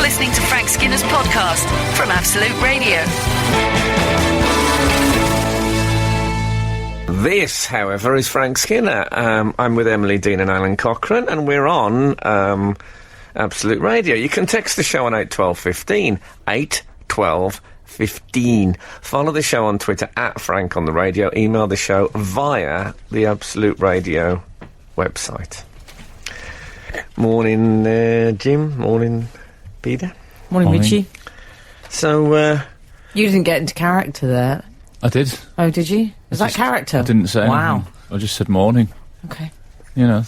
listening to Frank Skinner's podcast from Absolute Radio. This, however, is Frank Skinner. I'm with Emily Dean and Alan Cochrane, and we're on Absolute Radio. You can text the show on 81215, 81215. Follow the show on Twitter at Frank on the Radio. Email the show via the Absolute Radio website. Morning, Jim. Morning, Peter. Morning, Richie. So, you didn't get into character there. I did. Oh, did you? Was that character? I didn't say Wow. anything. I just said morning. Okay. You know.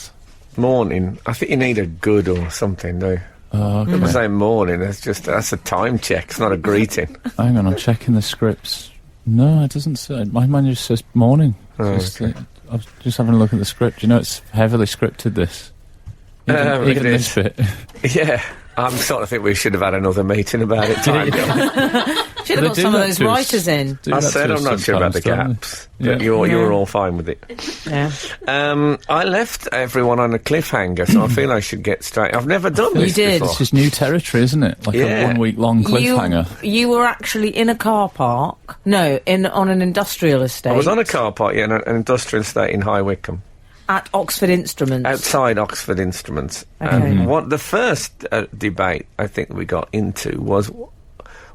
morning. I think you need a good or something, do you? Okay. People say morning, that's a time check, it's not a greeting. Hang on, I'm checking the scripts. No, it doesn't say. Mine just says morning. Oh, okay. I was just having a look at the script. You know, it's heavily scripted, this. Even this bit. Yeah. I'm starting to think we should have had another meeting about it. Should have got some of those writers in. I said I'm not sure about the gaps, but you were all fine with it. Yeah. I left everyone on a cliffhanger, so I feel I should get straight. I've never done this before. This is new territory, isn't it? Like a 1 week long cliffhanger. You were actually in a car park. No, on an industrial estate. I was on a car park, in an industrial estate in High Wycombe. At Oxford Instruments. Outside Oxford Instruments. Okay. What the first debate I think we got into was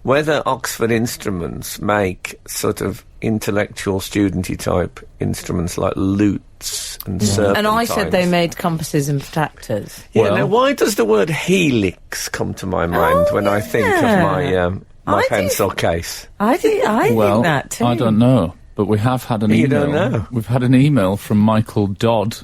whether Oxford Instruments make sort of intellectual studenty type instruments like lutes and serpentines. And I said they made compasses and protectors. Yeah, now why does the word helix come to my mind when I think of my pencil case? I think that too. I don't know. But we have had an email. You don't know? We've had an email from Michael Dodd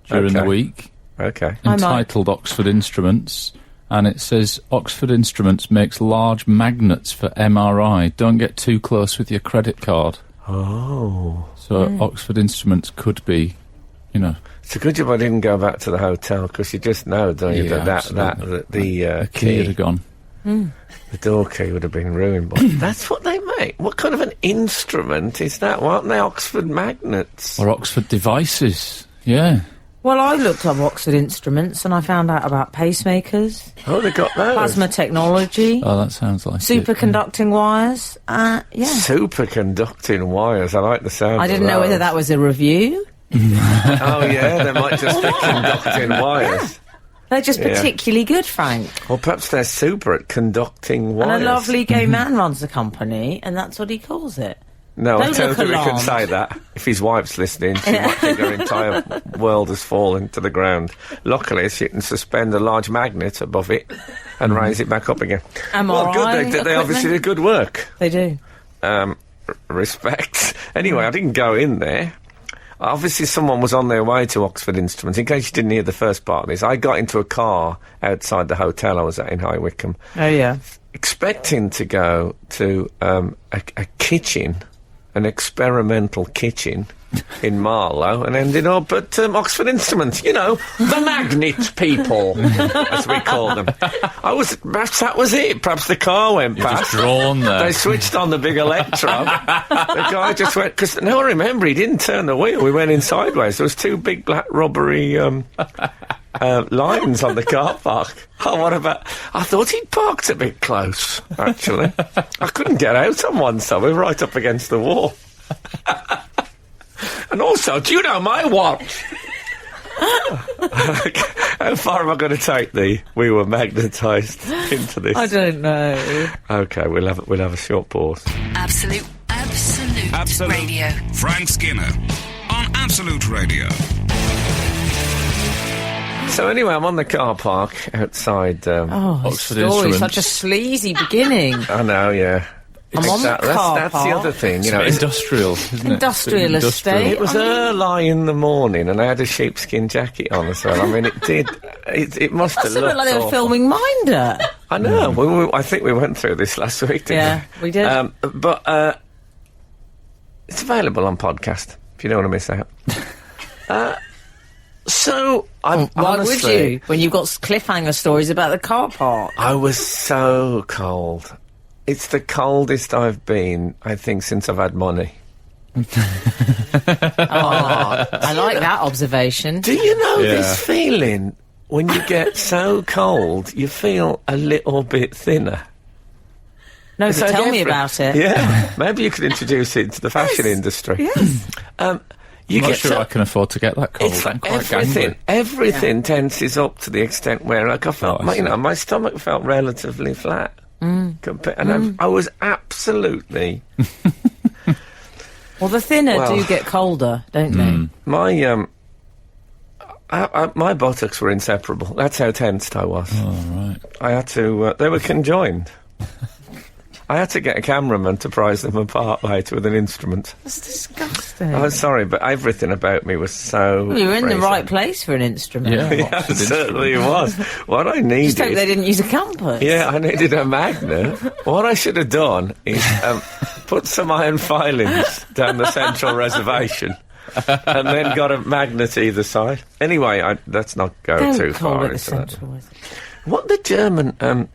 during the week. Okay. Entitled Oxford Instruments. And it says, Oxford Instruments makes large magnets for MRI. Don't get too close with your credit card. Oh. So Oxford Instruments could be, you know... It's a good job I didn't go back to the hotel, because you just know, don't you, that the key would have gone. The door key would have been ruined. But that's what they make. What kind of an instrument is that? Why aren't they Oxford magnets? Or Oxford devices, yeah. Well, I looked up Oxford Instruments and I found out about pacemakers. Oh, they got those. Plasma technology. Oh, that sounds like superconducting wires. Yeah. Superconducting wires. I like the sound I didn't know whether that was a review. Oh, yeah, they might just be conducting wires. They're just particularly good, Frank. Well, perhaps they're super at conducting wires. And a lovely gay man runs the company, and that's what he calls it. No, I don't think we alarmed. can say that. If his wife's listening, she might think her entire world has fallen to the ground. Luckily, she can suspend a large magnet above it and raise it back up again. MRI good. They obviously did good work. They do. Respect. Anyway, I didn't go in there. Obviously, someone was on their way to Oxford Instruments. In case you didn't hear the first part of this, I got into a car outside the hotel I was at in High Wycombe. Oh, yeah. Expecting to go to a kitchen, an experimental kitchen in Marlow, and ended up at Oxford Instruments. You know, the magnet people, as we call them. Perhaps that was it. Perhaps the car went past. Just drawn there. They switched on the big electron. The guy just went, because now I remember he didn't turn the wheel. We went in sideways. There was two big black rubbery lines on the car park. Oh, what about... I thought he'd parked a bit close, actually. I couldn't get out on one side. We were right up against the wall. And also, do you know my watch? How far am I going to take we were magnetised into this? I don't know. OK, we'll have a short pause. Absolute Radio. Frank Skinner on Absolute Radio. So anyway, I'm on the car park outside Oxford story, Instruments. such a sleazy beginning. I know, yeah. I'm on the car That's park. the other thing, you know. It's industrial, isn't it? Industrial estate. It was early in the morning, and I had a sheepskin jacket on as well. I mean, it must have That's a looked bit like they were awful. filming Minder. I know. I think we went through this last week, didn't we did. But it's available on podcast, if you don't want to miss out. So, why would you, when you've got cliffhanger stories about the car park? I was so cold. It's the coldest I've been, I think, since I've had money. I like that observation. Do you know this feeling when you get so cold, you feel a little bit thinner. No, It's but like tell me about it. Yeah, maybe you could introduce it to the fashion industry. Yes. You I'm not get sure so- I can afford to get that cold. It's I'm like quite everything tenses up to the extent where, like, I felt, Oh, I see. my stomach felt relatively flat. And I was absolutely Well, the thinner Well- do get colder, don't they? my my buttocks were inseparable. That's how tensed I was. Oh, right. I had to. They were conjoined. I had to get a cameraman to prise them apart later with an instrument. That's disgusting. I'm sorry, but everything about me was so. Well, you were in the freezing. right place for an instrument. Yeah, Yeah, Oxford it certainly was. What I needed. Just hope they didn't use a compass. Yeah, I needed a magnet. What I should have done is put some iron filings down the central reservation and then got a magnet either side. Anyway, let's not go Don't too call far it the into that. central. What the German...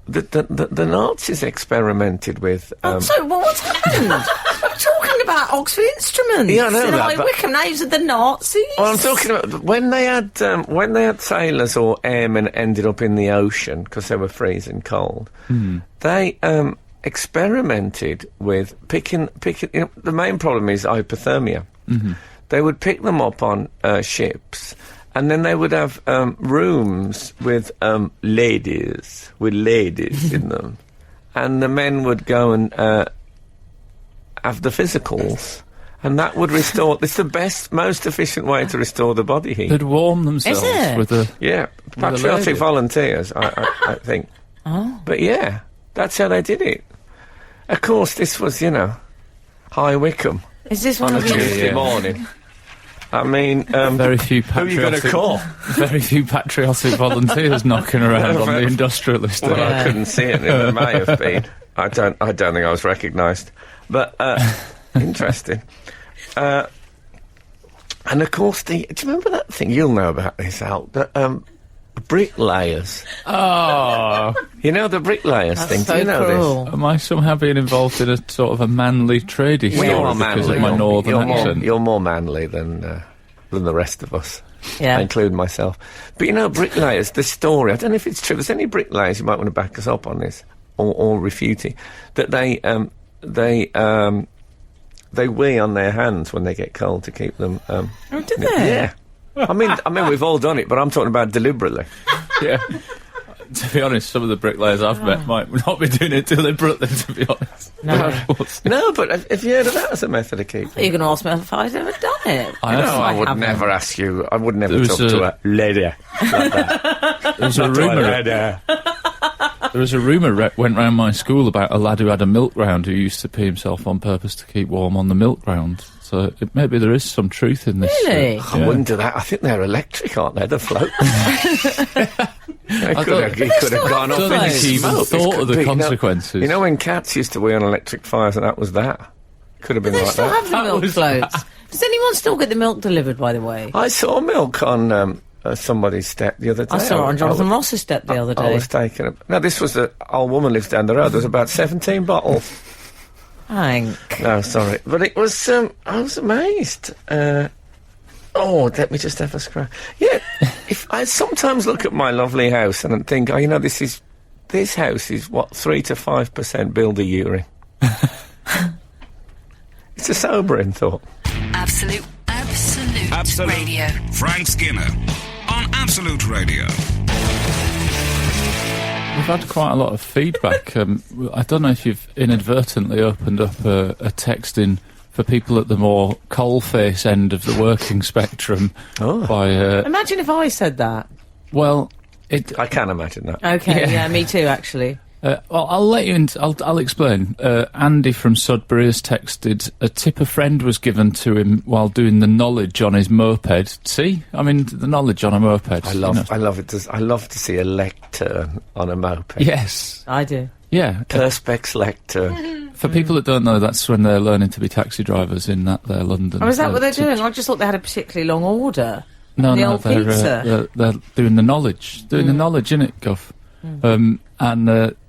The Nazis experimented with... So, well, what's happened? I'm talking about Oxford Instruments. Yeah, I know in that, High but- Wycombe. Now you said the Nazis. well, I'm talking about when they had sailors or airmen ended up in the ocean because they were freezing cold. They experimented with picking. The main problem is hypothermia. They would pick them up on ships, and then they would have rooms with ladies in them, and the men would go and have the physicals. And that would restore... It's the best, most efficient way to restore the body heat. They'd warm themselves Is it? with a... Yeah, a patriotic lady. volunteers, I think. Oh. But yeah, that's how they did it. Of course, this was, High Wycombe Is this one on a of your... Tuesday Yeah. morning. I mean, Very few who are you going to patriotic... call? Very few patriotic volunteers knocking around on the Very- industrialist. Well, Yeah. I couldn't see it. There may have been. I don't think I was recognised. But interesting. And of course, do you remember that thing? You'll know about this, Al. The bricklayers. Oh, You know the bricklayers That's thing. so Do you know cruel. this? am I somehow being involved in a sort of a manly tradie Well, story you're more because manly. of my northern accent? You're more manly than the rest of us. Yeah. Including myself. But bricklayers, the story, I don't know if it's true, there's any bricklayers who might want to back us up on this, or refute it, that they wee on their hands when they get cold to keep them... Oh, did they? Yeah. I mean, we've all done it, but I'm talking about deliberately. Yeah. To be honest, some of the bricklayers I've met might not be doing it deliberately, to be honest. No. No, but have you heard of that as a method of keeping? You're going to ask me if I've ever done it. I No, have- I would haven't. never ask you. I would never There was talk to a lady like that. There was a rumour. There was a rumour went round my school about a lad who had a milk round who used to pee himself on purpose to keep warm on the milk round. So maybe there is some truth in this. Really? I wouldn't do that. I think they're electric, aren't they? They're floats. He could have gone I off don't in think he even smoke. thought of the You know- consequences. You know when cats used to wee on electric fires, and that was that. Could have been They like still that. have the milk floats. Does anyone still get the milk delivered, by the way? I saw milk on somebody's step the other day. I saw it on Jonathan I, Ross's step the other I day. was taking a... No, this was an old woman lives down the road. There was about 17 bottles. Hank. No, sorry. But it was... I was amazed. Let me just have a scratch. Yeah, if I sometimes look at my lovely house and think, this house is, 3 to 5% builder urine. It's a sobering thought. Absolute Radio. Frank Skinner on Absolute Radio. We've had quite a lot of feedback. I don't know if you've inadvertently opened up a text in for people at the more coalface end of the working spectrum. Oh. By Imagine if I said that. I can imagine that. Okay, yeah, me too, actually. Well, I'll let you. I'll explain. Andy from Sudbury has texted. A tip a friend was given to him while doing the knowledge on his moped. See, I mean the knowledge on a moped. I love it. I love to see a lectern on a moped. Yes. I do. Yeah. Perspex lectern. For people that don't know, that's when they're learning to be taxi drivers in their London. Oh, is that what they're doing? I just thought they had a particularly long order. No, The old pizza. they're doing the knowledge. Doing the knowledge, innit, Guff?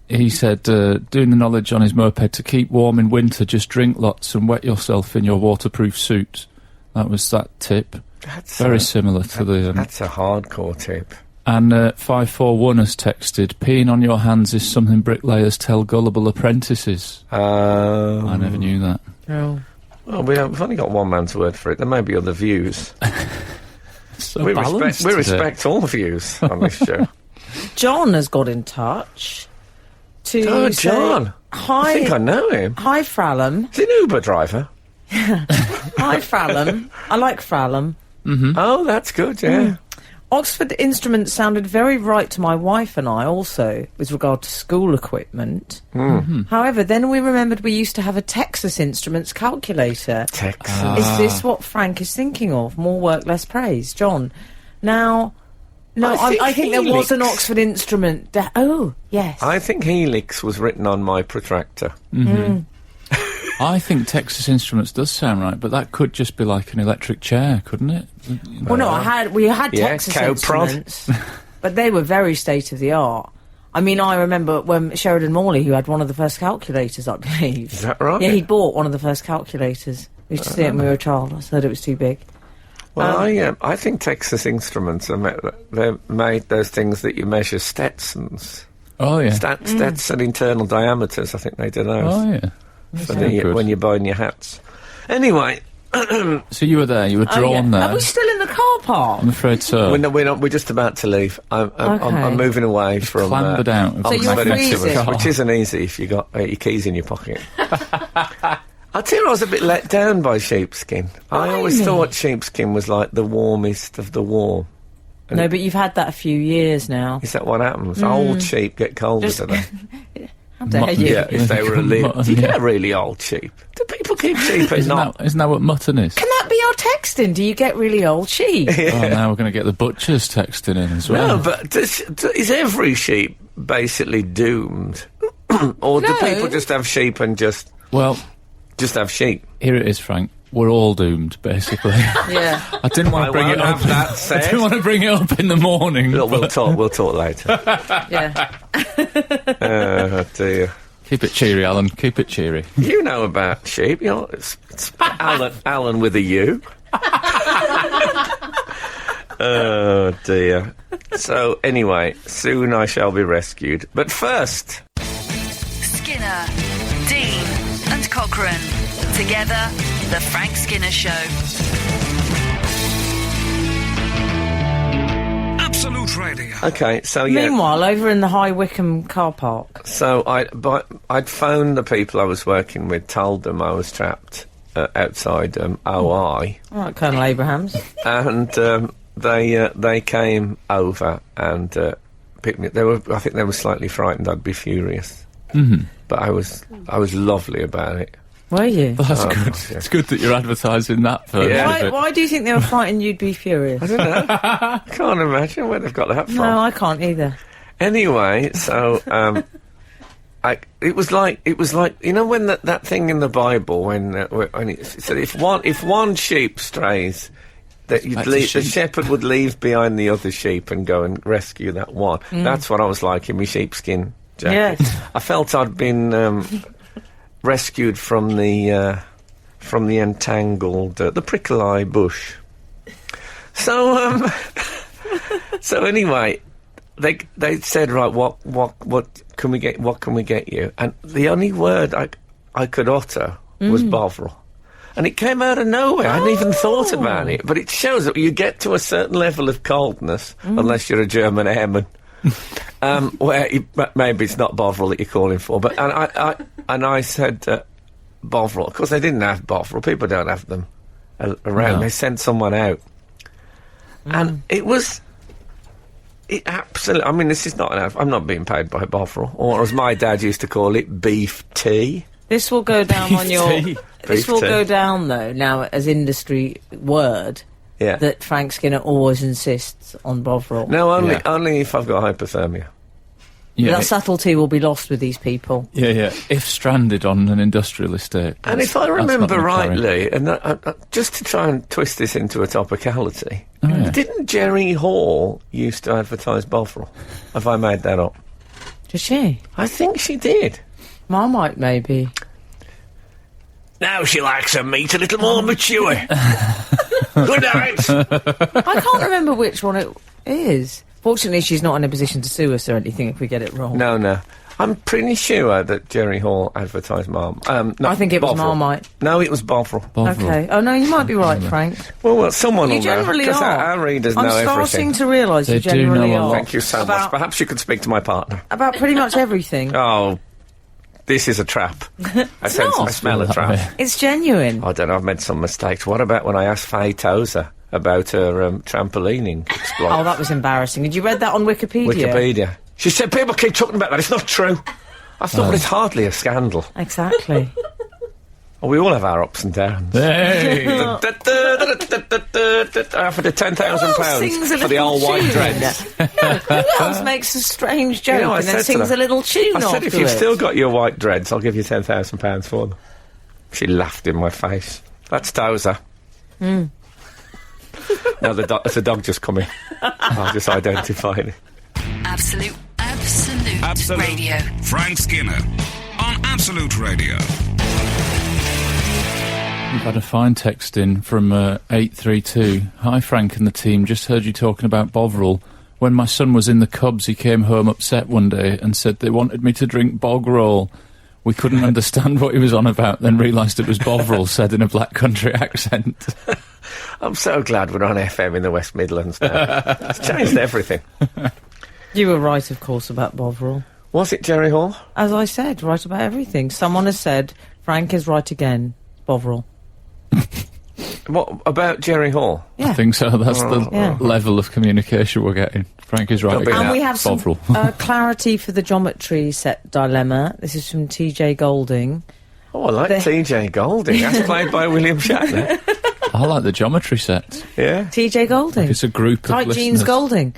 He said, doing the knowledge on his moped to keep warm in winter, just drink lots and wet yourself in your waterproof suit. That was that tip. That's Very similar to the... That's a hardcore tip. And 541 has texted, peeing on your hands is something bricklayers tell gullible apprentices. I never knew that. Oh. Well, we've only got one man's word for it. There may be other views. So we balanced respect all views on this show. John has got in touch to Oh, say, John. Hi, I think I know him. Hi, Frallum. Is he an Uber driver? Hi, Frallum. I like Frallum. Oh, that's good, yeah. Oxford Instruments sounded very right to my wife and I also, with regard to school equipment. However, then we remembered we used to have a Texas Instruments calculator. Texas. Is this what Frank is thinking of? More work, less praise. John, now... No, I think there was an Helix. Oxford Instrument... oh, yes. I think Helix was written on my protractor. I think Texas Instruments does sound right, but that could just be like an electric chair, couldn't it? Well, no, we had Yeah, Texas cow prod. Instruments, but they were very state-of-the-art. I mean, I remember when Sheridan Morley, who had one of the first calculators, I believe. Is that right? Yeah, he bought one of the first calculators. We used to see it when we were a child. I heard it was too big. Well, I think Texas Instruments they're made those things that you measure Stetsons. Oh, yeah. Stetson internal diameters. I think they do those. Oh, yeah. for very good. when you're buying your hats. Anyway, So you were there, you were drawn there. Are we still in the car park? I'm afraid so. we're just about to leave. I'm moving away from Clambered out of So you're Oxford freezing. Instruments, which isn't easy if you got your keys in your pocket. I tell you, I was a bit let down by sheepskin. I always Blimey. thought sheepskin was like the warmest of the warm. No, but you've had that a few years now. Is that what happens? Old sheep get colder, Just- do they? How dare Mutton. you? Yeah, if they were a Mutton, live. You yeah. get really old sheep. Do people keep sheep at night? Isn't that what mutton is? Can that be our texting? Do you get really old sheep? Oh, now we're going to get the butchers texting in as well. No, but is every sheep basically doomed? Or do No. people just have sheep and just Well, have sheep? here it is, Frank. We're all doomed, basically. Yeah. I didn't want I to bring won't it up. have that I said. didn't want to bring it up in the morning. Look, we'll talk later. Yeah. Oh dear. Keep it cheery, Alan. Keep it cheery. You know about sheep. It's Alan with a U. Oh dear. So anyway, soon I shall be rescued. But first, Skinner, Dean, and Cochrane. Together, The Frank Skinner Show. Absolute Radio. okay. So yeah. Meanwhile, over in the High Wycombe car park. So I'd phoned the people I was working with, told them I was trapped outside OI, All right, Colonel Abrahams. and they came over and picked me. I think they were slightly frightened I'd be furious, but I was lovely about it. Were you? That's good. yeah. It's good that you're advertising that first. Yeah. Why do you think they were frightened you'd be furious? I don't know. Can't imagine where they've got that from. No, I can't either. Anyway, so it was like you know when that thing in the Bible when it said if one sheep strays, that Back to the sheep. shepherd would leave behind the other sheep and go and rescue that one. That's what I was like in my sheepskin jacket. Yes. I felt I'd been rescued from the entangled the prickly eye bush. So so anyway. They said, right, what can we get? What can we get you? And the only word I could utter was Bovril, and it came out of nowhere. I hadn't even thought about it, but it shows that you get to a certain level of coldness, unless you're a German airman, where maybe it's not Bovril that you're calling for. But and I said Bovril. Of course, they didn't have Bovril. People don't have them around. No. They sent someone out, and it was. It absolutely. I mean, this is not. I'm not being paid by Bovril, or as my dad used to call it, beef tea. This will go down on your... tea. This Beef will tea. go down, though, now as industry word, Yeah. that Frank Skinner always insists on Bovril. No, Yeah. only if I've got hypothermia. Yeah, That subtlety will be lost with these people. yeah. If stranded on an industrial estate. And that's- if I that's not remember gonna carry. rightly, and just to try and twist this into a topicality, yeah. didn't Jerry Hall used to advertise Bovril? Have I made that up? Did she? I think she did. Marmite, maybe. Now she likes her meat a little more mature. Good night. I can't remember which one it is. Fortunately, she's not in a position to sue us or anything if we get it wrong. No. I'm pretty sure that Jerry Hall advertised I think it was Bovril. Marmite. No, it was Bovril. Okay. Oh, no, you might be right, Frank. Well, someone You will know. generally Because are. our readers know I'm starting everything. to realise you They do generally know a are. lot. Thank you so much. Perhaps you could speak to my partner. About pretty much everything. Oh, this is a trap. I smell a trap. It's genuine. I don't know, I've made some mistakes. What about when I asked Faye Tozer about her trampolining exploit? Oh, that was embarrassing. Had you read that on Wikipedia? Wikipedia. She said, people keep talking about that, it's not true. I thought, well, it's hardly a scandal. Exactly. Well, we all have our ups and downs. Hey! I offered her £10,000 for the old white dreads. Who else makes a strange joke You know, I and then said to sings her- a little tune I said, afterwards? if you've still got your white dreads, I'll give you £10,000 for them. She laughed in my face. That's Tozer. No, there's a dog just coming. I'll just identify it. Absolute Radio. Frank Skinner on Absolute Radio. We've had a fine text in from 832. Hi, Frank and the team. Just heard you talking about Bovril. When my son was in the Cubs, he came home upset one day and said they wanted me to drink bog roll. We couldn't understand what he was on about, then realised it was Bovril, said in a black country accent. I'm so glad we're on FM in the West Midlands now. It's changed everything. You were right, of course, about Bovril. Was it Jerry Hall? As I said, right about everything. Someone has said, Frank is right again. Bovril. What about Jerry Hall? Yeah. I think so. That's the Yeah. level of communication we're getting. Frank is right Don't be again. And we have some Bovril. clarity for the geometry set dilemma. This is from TJ Golding. Oh, I like TJ Golding. That's played by William Shatner. I like the geometry sets. Yeah. TJ Golding. It's a group of Tight listeners. jeans Golding.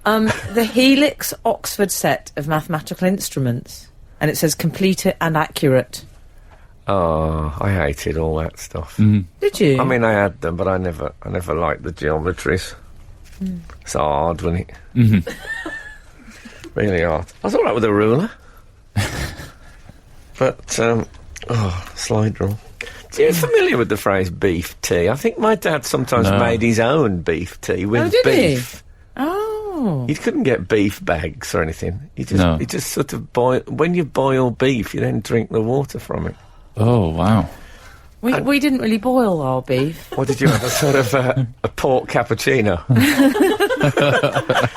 The Helix Oxford set of mathematical instruments. And it says complete and accurate. Oh, I hated all that stuff. Did you? I mean, I had them, but I never liked the geometries. It's hard, wasn't it? Really hard. I was all right with a ruler. But, slide rule. Are you familiar with the phrase beef tea? I think my dad sometimes made his own beef tea with did he? beef. Oh. He couldn't get beef bags or anything. He just sort of boil. When you boil beef, you then drink the water from it. Oh, wow. We didn't really boil our beef. What did you have? A sort of a pork cappuccino?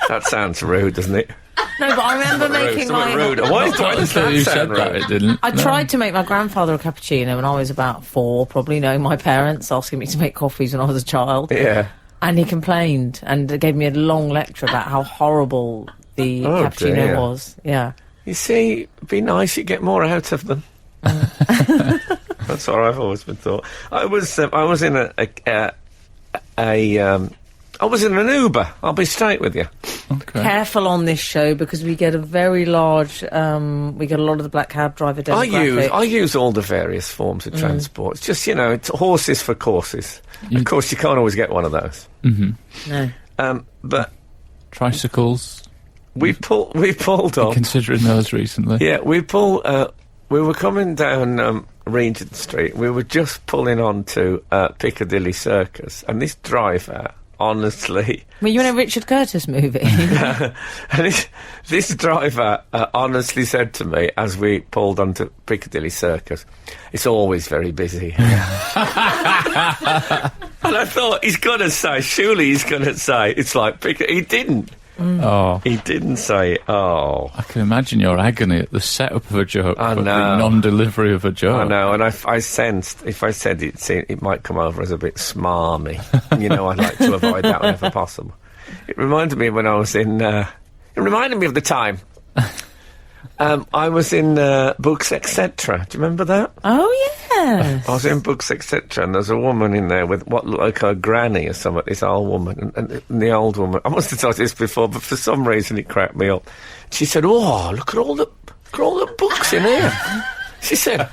That sounds rude, doesn't it? No, but I remember making Somewhat my... rude. Why does You that said sound that, rude? it didn't. I tried to make my grandfather a cappuccino when I was about 4, probably knowing my parents asking me to make coffees when I was a child. Yeah. And he complained and gave me a long lecture about how horrible the cappuccino dear. was. Yeah. You see, it'd be nice, you get more out of them. That's what I've always been thought. I was in an Uber. I'll be straight with you. Okay. Careful on this show because we get a very large, we get a lot of the black cab driver demographic. I use all the various forms of transport. It's just, it's horses for courses. Of course, you can't always get one of those. No. But Tricycles. we pulled off. Considering those recently. Yeah, we were coming down Regent Street. We were just pulling on to Piccadilly Circus, and this driver, honestly... Were you in a Richard Curtis movie? and this driver honestly said to me, as we pulled onto Piccadilly Circus, it's always very busy here. And I thought, surely he's going to say, it's like Piccadilly. He didn't. Oh. He didn't say, oh. I can imagine your agony at the setup of a joke, I but know. the non-delivery of a joke. I know, and I sensed if I said it might come over as a bit smarmy. I'd like to avoid that whenever possible. It reminded me when I was in... it reminded me of the time. I was in Books, Etc. Do you remember that? Oh, yes. I was in Books, Etc. and there's a woman in there with what looked like her granny or something, this old woman. And the old woman... I must have told you this before, but for some reason it cracked me up. She said, oh, look at all the books in here. She said,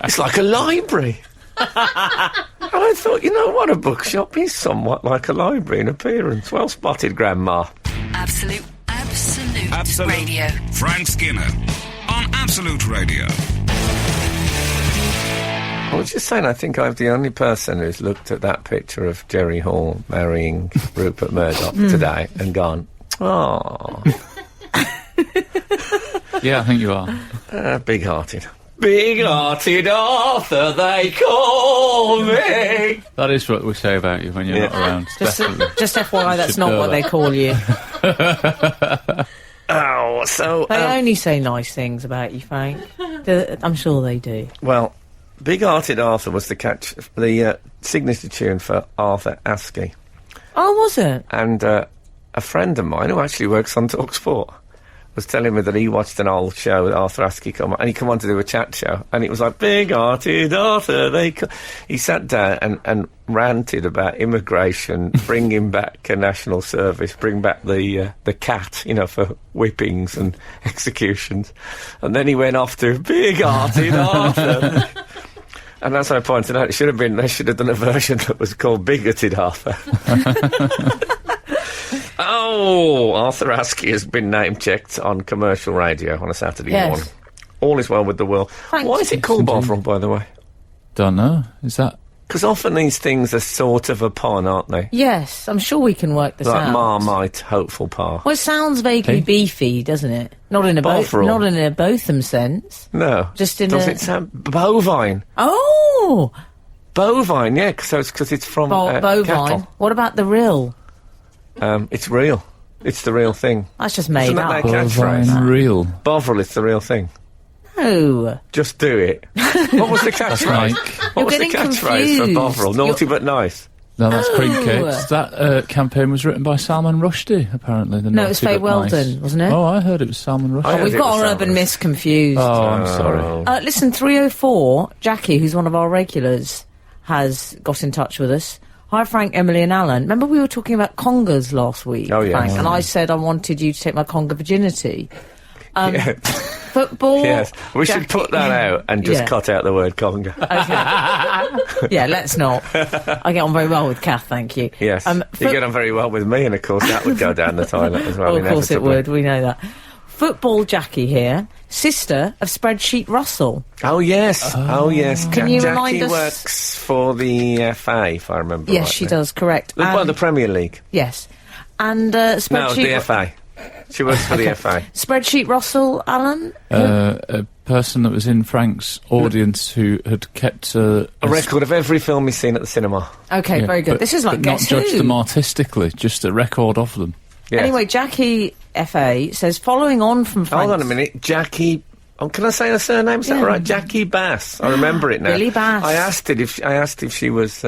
it's like a library. And I thought, what, a bookshop is somewhat like a library in appearance. Well spotted, Grandma. Absolute Absolute Radio. Frank Skinner on Absolute Radio. I was just saying, I think I'm the only person who's looked at that picture of Jerry Hall marrying Rupert Murdoch today and gone, Oh, Yeah, I think you are. big-hearted. Big-hearted Arthur, they call me. That is what we say about you when you're not around. Definitely. Just FYI, that's Should not know what that. they call you. Oh, so... They only say nice things about you, Frank. I'm sure they do. well, Big-hearted Arthur was the signature tune for Arthur Askey. Oh, was it? And a friend of mine who actually works on TalkSport was telling me that he watched an old show with Arthur Askey come on, and he come on to do a chat show, and it was like, Big-hearted Arthur, he sat down and ranted about immigration, bringing back a national service, bring back the cat, for whippings and executions, and then he went off to Big-hearted Arthur. And as I pointed out, they should have done a version that was called Bigoted Arthur. Oh, Arthur Askey has been name-checked on commercial radio on a Saturday morning. All is well with the world. Thank Why is it called Bovril, by the way? Don't know. Is that... Because often these things are sort of a pun, aren't they? Yes, I'm sure we can work this Like out. Marmite, hopeful par. Well, it sounds vaguely Hey. beefy, doesn't it? Not in a Bovril. not in a Botham sense. No. Just in Does a- it sound... Bovine. Oh, Bovine, yeah, because it's from bovine. cattle. What about the rill? It's real. It's the real thing. That's just made Isn't that up. like catchphrase? Bovine real. Bovril, it's the real thing. No. Just do it. What was the catchphrase? Like... What You're was the getting catchphrase for confused. Bovril? Naughty but nice. No, that's cream Oh. cakes. That campaign was written by Salman Rushdie, apparently. The No, it was Naughty Faye but Nice. Weldon, wasn't it? Oh, I heard it was Salman Rushdie. I heard We've it got was our Salman. urban myths confused. Oh, I'm sorry. Listen, 304, Jackie, who's one of our regulars, has got in touch with us. Hi, Frank, Emily and Alan. Remember we were talking about congas last week, Oh, yes. Frank? And I said I wanted you to take my conga virginity. Yeah. Football... Yes. We should put that out and just Yeah. cut out the word conga. Yeah, let's not. I get on very well with Kath, thank you. Yes. You get on very well with me, and of course that would go down the toilet as well. Oh, of course it inevitably. would, we know that. Football Jackie here, sister of Spreadsheet Russell. Oh, yes. Oh, yes. Can you Jackie remind us- works for the FA, if I remember Yes, rightly. she does, correct. Well, the Premier League. Yes. And No, Spreadsheet... the FA. She works for the FA. Spreadsheet Russell, Alan? A person that was in Frank's audience who had kept A record of every film he's seen at the cinema. Okay, yeah, very good. but- This is like but not Guess judge Who. them artistically, just a record of them. Yes. Anyway, Jackie FA says, following on from Frank's... Hold on a minute. Jackie... Oh, can I say her surname? Is that Yeah. right? Jackie Bass. I remember it now. Billy Bass. I asked if she was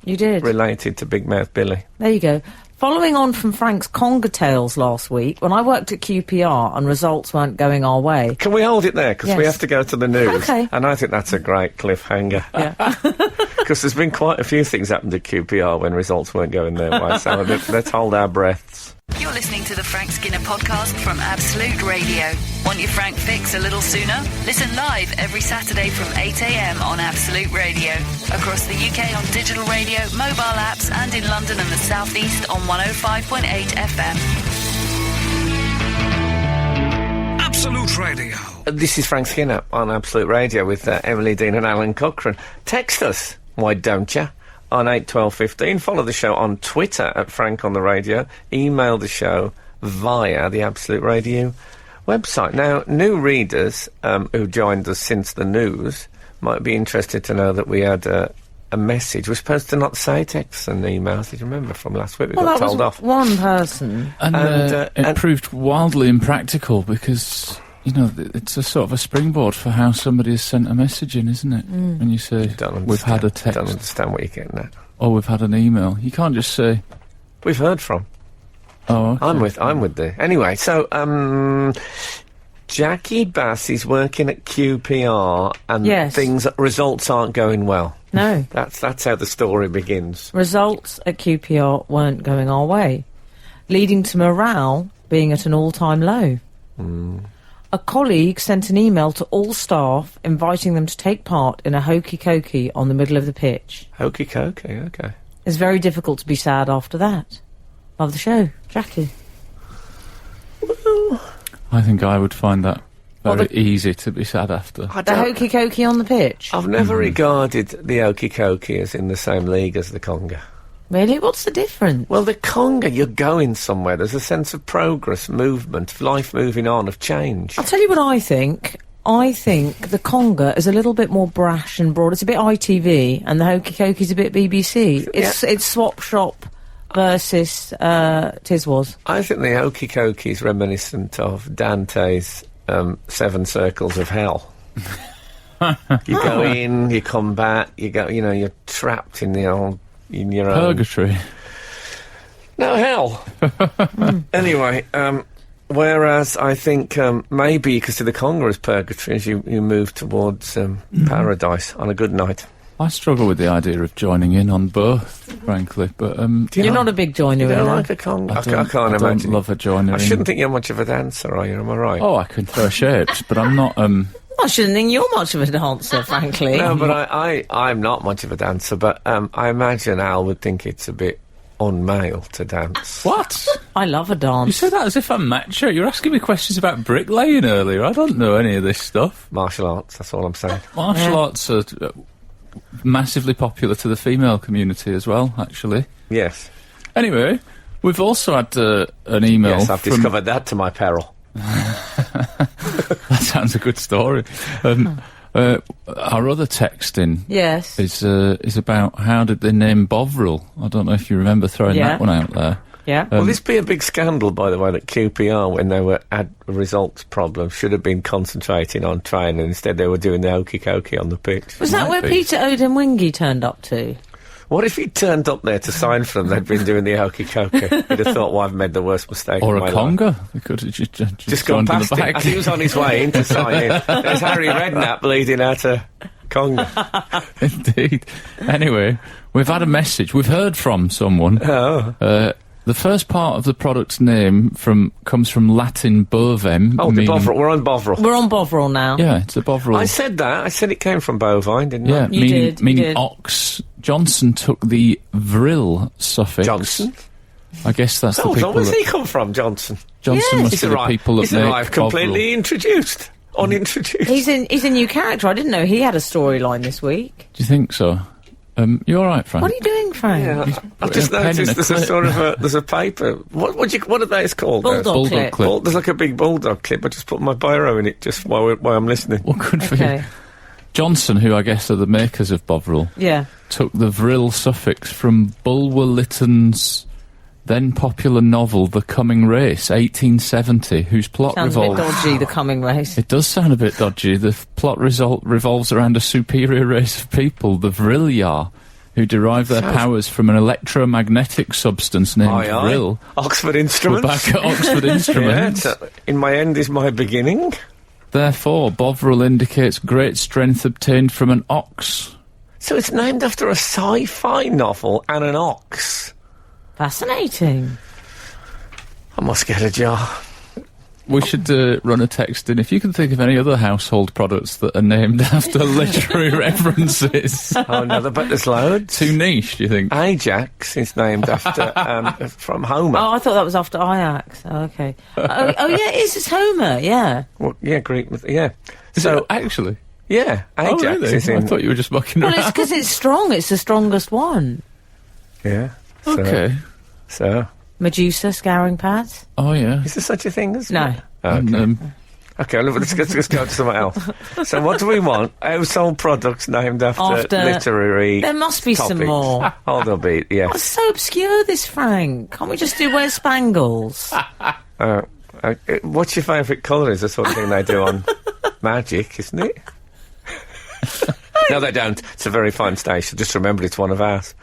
You did. related to Big Mouth Billy. There you go. Following on from Frank's conga tales last week, when I worked at QPR and results weren't going our way... Can we hold it there? Because we Yes. have to go to the news. Okay. And I think that's a great cliffhanger. Yeah. Because there's been quite a few things happened at QPR when results weren't going their way. So let's hold our breaths. You're listening to the Frank Skinner podcast from Absolute Radio. Want your Frank fix a little sooner? Listen live every Saturday from 8 a.m. on Absolute Radio. Across the UK on digital radio, mobile apps, and in London and the South East on 105.8 FM. Absolute Radio. This is Frank Skinner on Absolute Radio with Emily Dean and Alan Cochrane. Text us, why don't you? On 81215. Follow the show on Twitter at Frank on the Radio. Email the show via the Absolute Radio website. Now, new readers who joined us since the news might be interested to know that we had a message. We're supposed to not say texts and emails. Did you remember from last week? We got that told was off. one person. And, it and- proved wildly impractical because, you know, it's a sort of a springboard for how somebody has sent a message in, isn't it? When you say, we've had a text, Don't understand what you're getting at. or we've had an email. You can't just say, We've heard from. oh, okay. I'm with the... Anyway, so, Jackie Bass is working at QPR and Yes. results aren't going well. No. That's how the story begins. Results at QPR weren't going our way, leading to morale being at an all-time low. A colleague sent an email to all staff inviting them to take part in a hokey-cokey on the middle of the pitch. Hokey cokey, okay. It's very difficult to be sad after that. Love the show, Jackie. I think I would find that Well, very easy to be sad after. I The don't- hokey-cokey on the pitch. I've never regarded the hokey cokey as in the same league as the conga. Really? What's the difference? Well, the conga, you're going somewhere. There's a sense of progress, movement, of life moving on, of change. I'll tell you what I think. I think the conga is a little bit more brash and broad. It's a bit ITV, and the hokey cokey's a bit BBC. It's swap shop versus Tiswas. I think the hokey cokey is reminiscent of Dante's 7 Circles of Hell. You go in, you come back, you're trapped in your own Purgatory. No, hell. Anyway, whereas I think maybe you could see the conga as purgatory as you move towards paradise on a good night. I struggle with the idea of joining in on both, frankly, but... You're not a big joiner, You don't really. like a conga? I can't I imagine. don't love a joiner. I shouldn't think you're much of a dancer, are you? Am I right? Oh, I can throw shapes, but I'm not... I shouldn't think you're much of a dancer, frankly. No, but I'm not much of a dancer, but I imagine Al would think it's a bit unmale to dance. What? I love a dance. You say that as if I'm macho. You're asking me questions about bricklaying earlier. I don't know any of this stuff. Martial arts, that's all I'm saying. Martial arts are massively popular to the female community as well, actually. Yes. Anyway, we've also had an email. Yes, I've discovered that to my peril. That sounds a good story. Our other texting Yes. is about how did they name Bovril. I don't know if you remember throwing that one out there. Yeah. Will this be a big scandal, by the way, that QPR, when they were at results problems, should have been concentrating on training, and instead they were doing the hokey cokey on the pitch? Was that Might where be. Peter Odemwingie turned up to? What if he turned up there to sign for them? They'd been doing the hokey cokey. He'd have thought, well, I've made the worst mistake Or of a my life. conga. They could have just Gone joined in past the it. back. As he was on his way in to sign in. There's Harry Redknapp leading out a conga. Indeed. Anyway, we've had a message. We've heard from someone. Oh. The first part of the product's name comes from Latin bovem. Oh, the meaning- Bovril. We're on Bovril. We're on Bovril now. Yeah, it's a Bovril. I said that. I said it came from bovine, didn't Yeah, I? You did, you meaning did. ox. Johnson took the vril suffix. Johnson? I guess that's the Hold people on, where's that... he come from, Johnson? Johnson Yes. must He's be the arrived. people that He's make arrived completely Bovril. introduced. Unintroduced. He's a new character. I didn't know he had a storyline this week. Do you think so? You all right, Frank? What are you doing, Frank? Yeah, I've just a pen in noticed a there's a clip. sort of there's a paper. What are those called? Bulldog Bulldog clip. clip. There's like a big bulldog clip. I just put my biro in it just while I'm listening. Well, good for you. Okay. Johnson, who I guess are the makers of Bovril, Yeah. took the vril suffix from Bulwer Lytton's then popular novel The Coming Race, 1870, whose plot Sounds a bit revolves... dodgy, the coming race. It does sound a bit dodgy. The plot revolves around a superior race of people, the Vrilya, who derive their powers from an electromagnetic substance named Aye, aye. vril. Oxford We're Instruments. back at Oxford Yeah, Instruments. in my end is my beginning. Therefore, Bovril indicates great strength obtained from an ox. So it's named after a sci-fi novel and an ox. Fascinating. I must get a jar. We should run a text in. If you can think of any other household products that are named after literary references. Oh no, but there's loads. Too niche, do you think? Ajax is named after from Homer. Oh, I thought that was after Ajax. Oh, okay. Oh, yeah, it is. It's Homer, yeah. Well, yeah, Greek. Yeah. Is So it actually? yeah, Ajax Oh, really? is in. I thought you were just mucking Well, around. it's because it's strong. It's the strongest one. Yeah. So, Okay. So Medusa, scouring pads? Oh, yeah. is there such a thing as No. And, Okay. Okay, let's go to something else. So what do we want? Household products named after literary There must be some topics. more. Oh, there'll be, yeah. What's so obscure, this, Frank? Can't we just do wear spangles? What's your favourite colour is the sort of thing they do on Magic, isn't it? No, they don't. It's a very fine station. Just remember it's one of ours.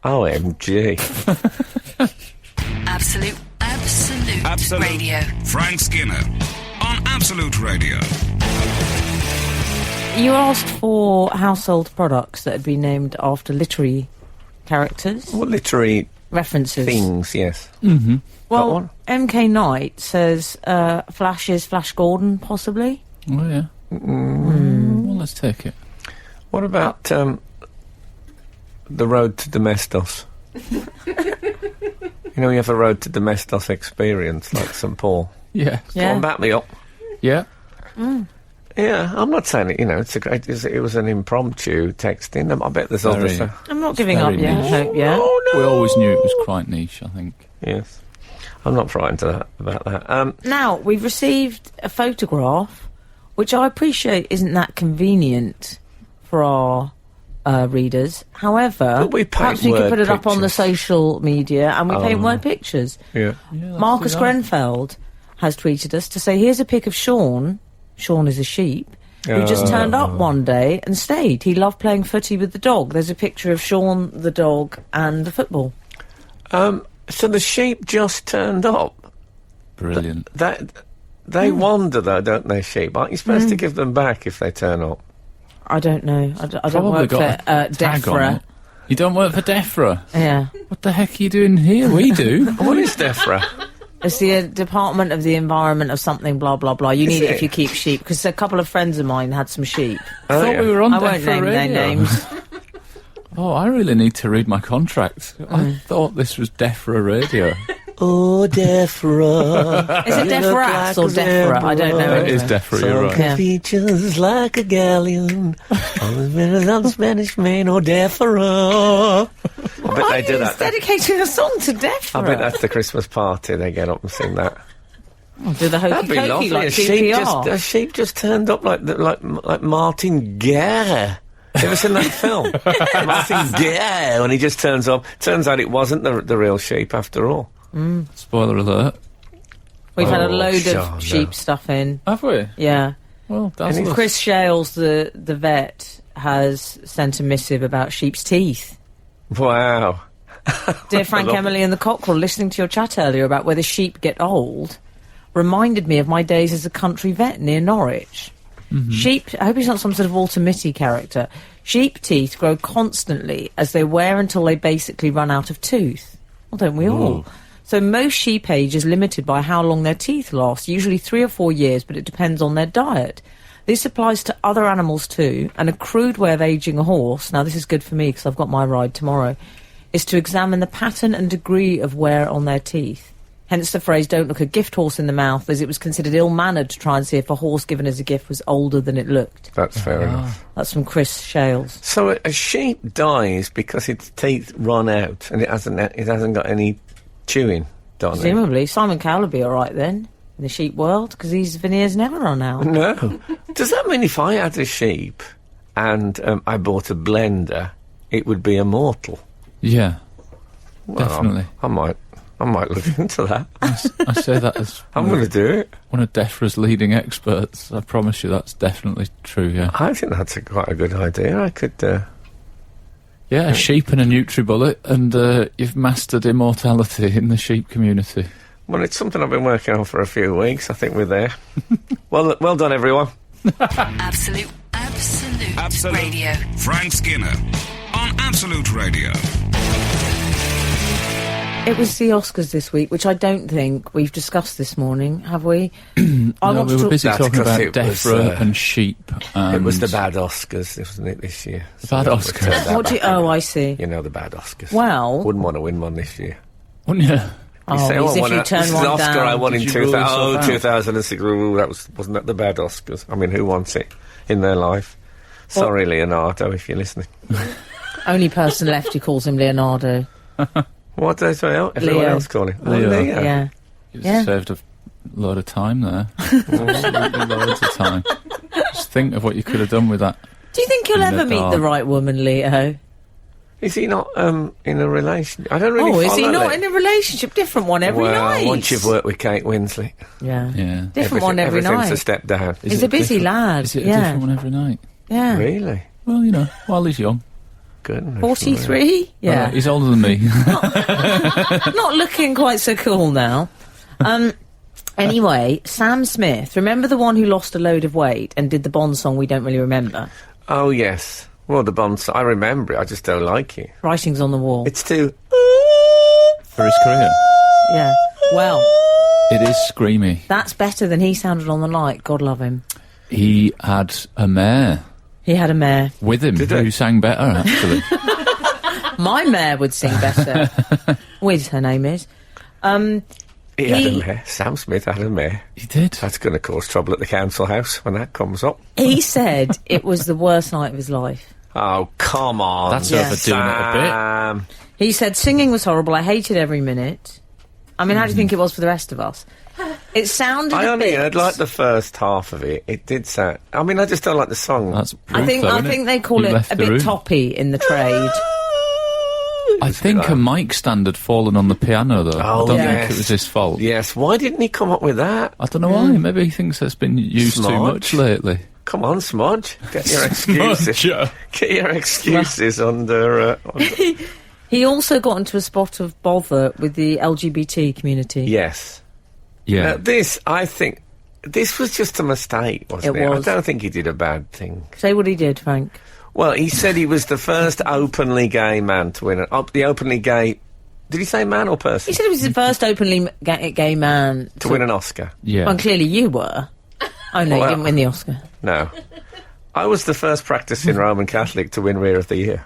OMG. Absolute Radio. Frank Skinner on Absolute Radio. You asked for household products that had been named after literary characters, What literary references. things, yes. Mm-hmm. Got Well, one? MK Knight says Flash is Flash Gordon, possibly. Oh, yeah. Well, let's take it. What about the road to Domestos? You know, you have a road to Domestos experience, like St Paul. Yeah. Go on, back me up. Yeah. Yeah, I'm not saying it, it was an impromptu texting. I bet there's other stuff. I'm not giving up very yet, niche. hope, yeah. Oh, no. We always knew it was quite niche, I think. Yes. I'm not frightened about that. Now, we've received a photograph, which I appreciate isn't that convenient for our readers. However, But we paint perhaps we could word put it up on the pictures. social media and we paint word pictures. Yeah. Marcus Grenfeld has tweeted us to say, here's a pic of Sean. Sean is a sheep. Who just turned up one day and stayed. He loved playing footy with the dog. There's a picture of Sean, the dog, and the football. So the sheep just turned up. Brilliant. They wander, though, don't they, sheep? Aren't you supposed to give them back if they turn up? I don't know. I don't Probably work for got a tag on DEFRA. it. You don't work for DEFRA? Yeah. What the heck are you doing here? We do. What is DEFRA? It's the Department of the Environment of something, blah, blah, blah. You Is need it it? if you keep sheep, because a couple of friends of mine had some sheep. I thought we were on I won't DEFRA name their radio. names. Oh, I really need to read my contract. I thought this was DEFRA radio. Oh, DEFRA. Is it DEFRAS or DEFRA? I don't know. It is DEFRA, you're right. Yeah. Features like a galleon. Always been on Spanish main or DEFRA. I bet they do that. Dedicating a song to DEFRA. I bet that's the Christmas party. They get up and sing that. Do the hokey That'd be lovely. cokey like A CPR. sheep just turned up like Martin Guerre. You ever seen that film? Martin Guerre, when he just turns up. Turns out it wasn't the real sheep after all. Spoiler alert. We've had a Oh, load sure, of sheep stuff in. Have we? Yeah. Well, that's Any- Chris Shales, the vet, has sent a missive about sheep's teeth. Wow. Dear Frank, love Emily and the Cockerel, listening to your chat earlier about whether sheep get old reminded me of my days as a country vet near Norwich. Sheep, I hope he's not some sort of Walter Mitty character. Sheep teeth grow constantly as they wear until they basically run out of tooth. Well, don't we all? So most sheep age is limited by how long their teeth last, usually 3 or 4 years, but it depends on their diet. This applies to other animals too, and a crude way of aging a horse, now this is good for me because I've got my ride tomorrow, is to examine the pattern and degree of wear on their teeth. Hence the phrase, don't look a gift horse in the mouth, as it was considered ill-mannered to try and see if a horse given as a gift was older than it looked. That's fair enough. That's from Chris Shales. So a sheep dies because its teeth run out and it hasn't got any chewing done. Presumably, Simon Cowell will be all right then, in the sheep world, because his veneers never run out. No. Does that mean if I had a sheep and I bought a blender, it would be immortal? Yeah, Well, definitely. I might look into that. I say that as I'm going to do it. one of DEFRA's leading experts. I promise you that's definitely true, yeah. I think that's quite a good idea. I could... Yeah, a sheep and a NutriBullet, and you've mastered immortality in the sheep community. Well, it's something I've been working on for a few weeks. I think we're there. Well done, everyone. Absolute Radio. Frank Skinner on Absolute Radio. It was the Oscars this week, which I don't think we've discussed this morning, have we? No, we were busy That's talking 'cause about it was, DEFRA and sheep. It was the and- bad Oscars, wasn't it, this year? Bad So it Oscars. turned out What do you... back. Oh, I see. You know the bad Oscars. Well... Wouldn't want to win one this year. Wouldn't you? Oh, say, as if won you a- turn this is one the Oscar down. I won Did in you rule yourself out? 2006. Ooh, wasn't that the bad Oscars? I mean, who wants it in their life? Sorry, Leonardo, if you're listening. Only person left who calls him Leonardo. What does everyone Leo. else call him? Leo. Yeah. You've Yeah. saved a load of time there. Loads of time. Just think of what you could have done with that. Do you think you'll In the ever meet dark. the right woman, Leo? Is he not in a relationship? I don't really Oh, is he follow not it. in a relationship? Different one every well, night. once you've worked with Kate Winslet, Yeah. Yeah. Different one every everything's a night. step down. Is He's it a busy different? lad. Is it a Yeah. different one every night? Yeah. Really? Well, you know, while he's young. Goodness. 43? Yeah. He's older than me. Not looking quite so cool now. Anyway, Sam Smith, remember the one who lost a load of weight and did the Bond song we don't really remember? Oh, yes. Well, the Bond song, I remember it, I just don't like it. Writings on the wall. It's too... For his career. Yeah. Well, It is screamy. that's better than he sounded on the night. God love him. He had a mare He had a mare. with him Did who he? sang better, actually. My mare would sing better. Wiz, her name is. He had a mare. Sam Smith had a mare. He did. That's going to cause trouble at the council house when that comes up. He said it was the worst night of his life. Oh, come on. That's Yes. overdoing it a bit. Sam. He said singing was horrible. I hated every minute. I mean, how do you think it was for the rest of us? It sounded. I a only bit, heard like the first half of it. It did sound. I mean, I just don't like the song. That's proof, I think though, I isn't think they call You it left a the bit room. toppy in the trade. I think a mic stand had fallen on the piano, though. I Oh, don't yes. think it was his fault. Yes. Why didn't he come up with that? I don't know why. Maybe he thinks it's been used too Smudge. much lately. Come on, Smudge. Get your excuses. Smudge. Get your excuses under. He also got into a spot of bother with the LGBT community. Yes. Yeah. Now, this, I think, this was just a mistake, wasn't it? It was. I don't think he did a bad thing. Say what he did, Frank. Well, he said he was the first openly gay man to win the openly gay. Did he say man or person? He said he was the first openly gay man To win an Oscar. Yeah. Well, clearly you were. Oh no, Well, you didn't win the Oscar. No. I was the first practicing Roman Catholic to win Rear of the Year.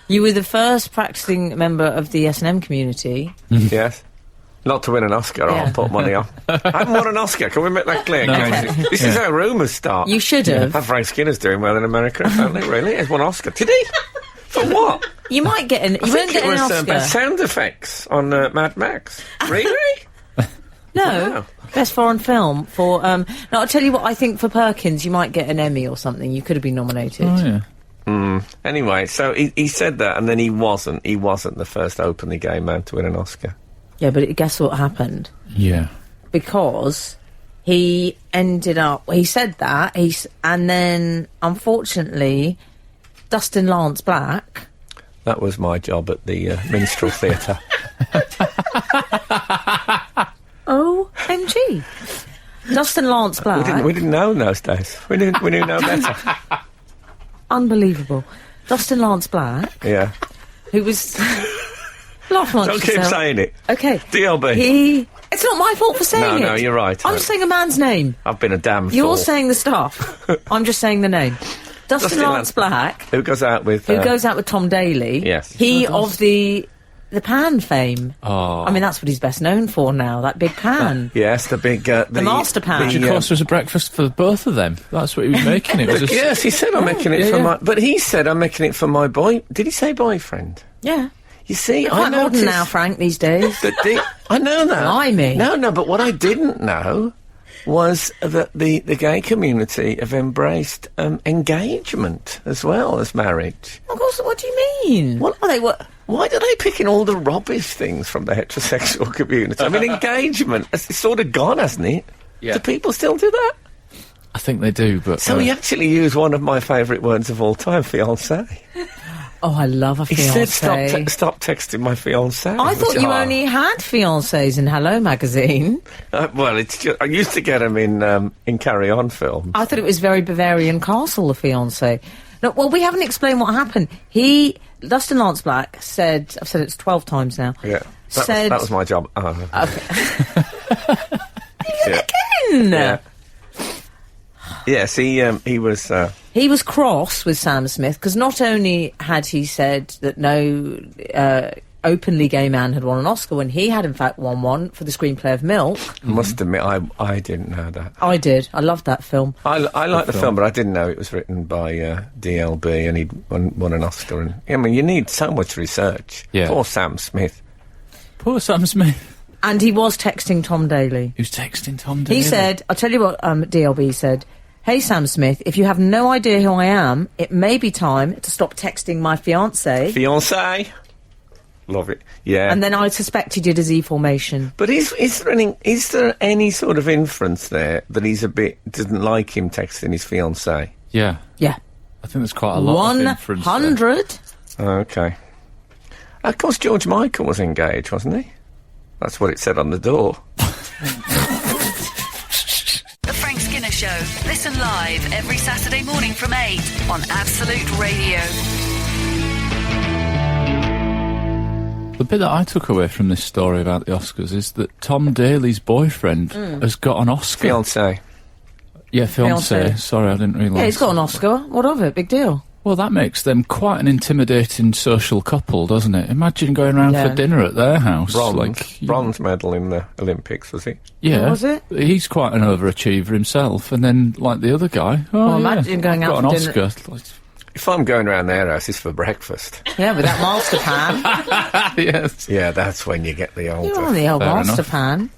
You were the first practicing member of the S&M community. Yes. Not to win an Oscar, Yeah. I'll put money on. I haven't won an Oscar, can we make that clear? No. Casey? This is how rumours start. You should have. Frank Skinner's doing well in America, apparently, really. He's won an Oscar. Did he? For what? You might get an. I You won't think get it an was Oscar. best sound effects on Mad Max. Really? No, Wow. best foreign film for. No, I'll tell you what. I think for Perkins, you might get an Emmy or something. You could have been nominated. Oh, yeah. Anyway, so he said that, and then he wasn't. He wasn't the first openly gay man to win an Oscar. Yeah, but guess what happened? Yeah. Because he ended up. He said that. And then unfortunately, Dustin Lance Black. That was my job at the Minstrel Theatre. OMG. Dustin Lance Black. We didn't know in those days. We knew no better. Unbelievable. Dustin Lance Black, Yeah. who was. Laugh amongst Don't keep yourself. saying it. Okay. DLB. It's not my fault for saying it. No, you're right. I'm just saying a man's name. I've been a damn fool. You're saying the stuff. I'm just saying the name. Dustin Lance Black, Who goes out with... who goes out with Tom Daly. Yes. He of the pan fame. Oh. I mean, that's what he's best known for now, that big pan. Yes, the big... the master pan. Which, of course, was a breakfast for both of them. That's what he was making. It was a Yes, he said I'm making it for yeah. my... But he said I'm making it for my boy... Did he say boyfriend? Yeah. You see, Quite I modern noticed... now, Frank, these days. I know that. Blimey. No, but what I didn't know was that the gay community have embraced engagement as well as marriage. Of course, what do you mean? What are they... Why do they pick in all the rubbish things from the heterosexual community? I mean, engagement, it's sort of gone, hasn't it? Yeah. Do people still do that? I think they do, but... So he actually used one of my favourite words of all time, fiancé. Oh, I love a He fiancé. said, stop texting my fiancé. I thought you only had fiancés in Hello magazine. Well, it's just, I used to get them in Carry On films. I thought it was very Bavarian Castle, the fiancé. No, well, we haven't explained what happened. Dustin Lance Black said, I've said it 12 times now. Yeah, Said, that was my job. Yeah. "Hmm." Yes, he was. He was cross with Sam Smith because not only had he said that no openly gay man had won an Oscar when he had in fact won one for the screenplay of Milk. Must admit, I didn't know that. I did. I loved that film. I like the film, but I didn't know it was written by DLB and he'd won an Oscar. And I mean, you need so much research. Yeah. Poor Sam Smith. Poor Sam Smith. And he was texting Tom Daly. He was texting Tom Daly. He said, I'll tell you what DLB said. Hey, Sam Smith, if you have no idea who I am, it may be time to stop texting my fiancé. Fiancé. Love it. Yeah. And then I suspect he did a Z formation. But is there any sort of inference there that he's doesn't like him texting his fiancée? Yeah. Yeah. I think there's quite a lot of inference there. 100. Okay. Of course, George Michael was engaged, wasn't he? That's what it said on the door. The Frank Skinner Show. Listen live every Saturday morning from 8 on Absolute Radio. The bit that I took away from this story about the Oscars is that Tom Daly's boyfriend has got an Oscar. Fiancé. Yeah, fiancé. Fiancé. Sorry, I didn't realise. Yeah, he's got an Oscar. What of it? Big deal. Well, that makes them quite an intimidating social couple, doesn't it? Imagine going around Yeah. for dinner at their house. Bronze medal in the Olympics, was he? Yeah. What was it? He's quite an overachiever himself. And then, like the other guy... Oh, Well, yeah, imagine going out got for an dinner- Oscar. Like, If I'm going around their house, it's for breakfast. Yeah, with that master pan. yes. Yeah, that's when you get the old... You're on the old Fair master enough. pan.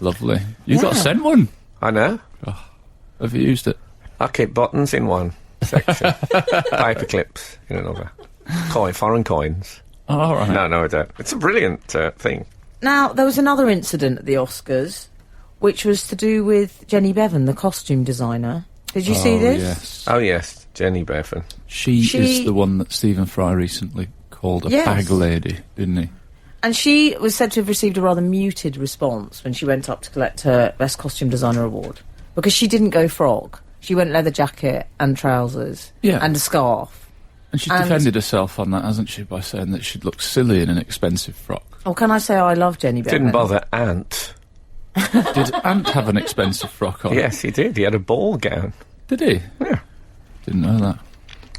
Lovely. You got Yeah. sent one. I know. Have you used it? I keep buttons in one section. Paper clips in another. Foreign coins. Oh, all right. No, I don't. It's a brilliant thing. Now, there was another incident at the Oscars, which was to do with Jenny Beaven, the costume designer. Did you see this? Yes. Oh, yes, Jenny Beaven. She She- is the one that Stephen Fry recently called a Yes. bag lady, didn't he? And she was said to have received a rather muted response when she went up to collect her Best Costume Designer award, because she didn't go frog. She went leather jacket and trousers Yeah. and a scarf. And she's And- defended herself on that, hasn't she, by saying that she'd look silly in an expensive frock. Or can I say I love Jenny Beaven? Didn't bother Ant. Did Ant have an expensive frock on? Yes, he did. He had a ball gown. Did he? Yeah. Didn't know that.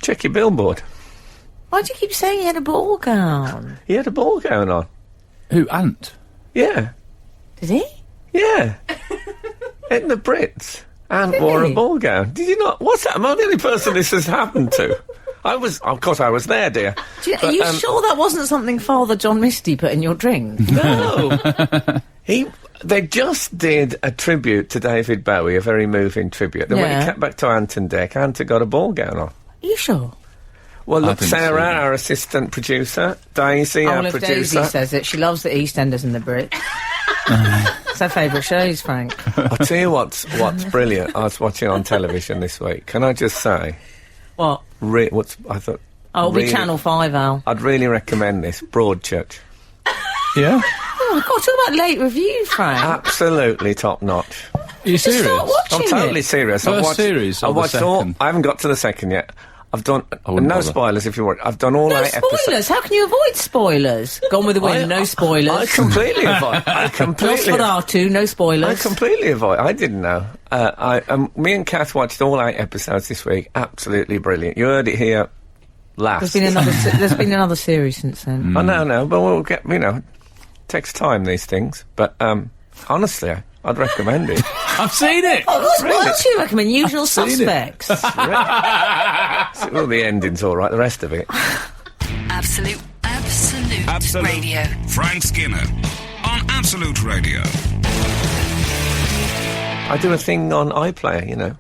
Check your billboard. Why do you keep saying he had a ball gown? He had a ball gown on. Who, Ant? Yeah. Did he? Yeah. In the Brits. Ant Did wore he? a ball gown. Did you not? What's that? Am I the only person this has happened to? Of course I was there, dear. Are you sure that wasn't something Father John Misty put in your drink? No. They just did a tribute to David Bowie, a very moving tribute. Then when Yeah. he came back to Ant and Dec, Ant had got a ball gown on. Are you sure? Well, I look, didn't see Sarah, that. our assistant producer, Daisy, Oh, our well, if producer. Daisy says it, she loves the EastEnders and the Brits. It's her favourite shows, Frank. I'll tell you what's brilliant. I was watching on television this week. Can I just say, What? I thought. Oh, it'll be really- Channel 5, Al. I'd really recommend this. Broadchurch. Yeah? Oh, my God, talk about late review, Frank. Absolutely top notch. Are you serious? Start watching I'm totally it. serious. First series or I the watched all. second? I haven't got to the second yet. I've done wouldn't no bother. spoilers if you want. I've done all No 8 episodes. spoilers. How can you avoid spoilers? Gone with the Wind, no spoilers. I completely avoid. I completely. Nosferatu, no I spoilers. completely avoid. I didn't know. Me and Kath watched all 8 episodes this week. Absolutely brilliant. You heard it here last. There's been another series since then. I know, but we'll get. Takes time these things. But honestly, I'd recommend it. I've seen it! Oh, what else do you recommend? Usual seen it. Suspects. Well, the ending's all right. The rest of it. Absolute Absolute Radio. Frank Skinner on Absolute Radio. I do a thing on iPlayer,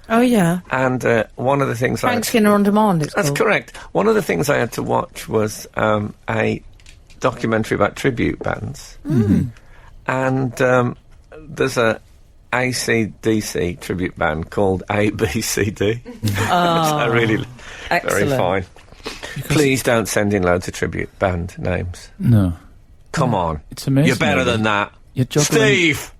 Oh, yeah. and one of the things Frank Skinner on Demand, it's That's called. correct. One of the things I had to watch was a documentary about tribute bands. And there's a AC/DC tribute band called ABCD. Oh, Really very excellent. fine. Please don't send in loads of tribute band names. No. Come on. It's amazing. You're better really. than that. You're juggling, Steve!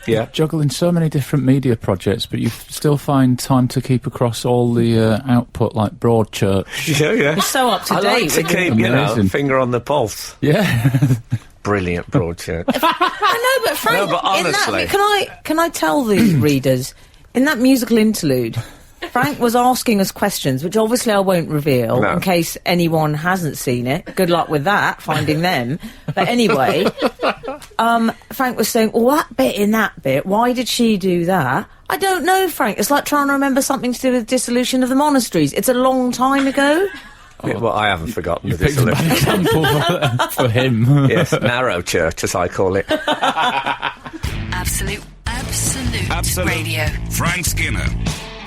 Yeah. juggling so many different media projects, but you still find time to keep across all the output, like Broadchurch. Yeah. You're so up to I date. like to with your- keep, Amazing. finger on the pulse. Yeah. Brilliant Broadchurch. I know, but Frank, No, but honestly- can I tell the readers, in that musical interlude, Frank was asking us questions, which obviously I won't reveal No. in case anyone hasn't seen it. Good luck with that, finding them. But anyway, Frank was saying, well, that bit in that bit, why did she do that? I don't know, Frank. It's like trying to remember something to do with dissolution of the monasteries. It's a long time ago. Well, I haven't forgotten the Picked a bad dissolution. example for him. Yes, narrow church, as I call it. Absolute Absolute Radio. Frank Skinner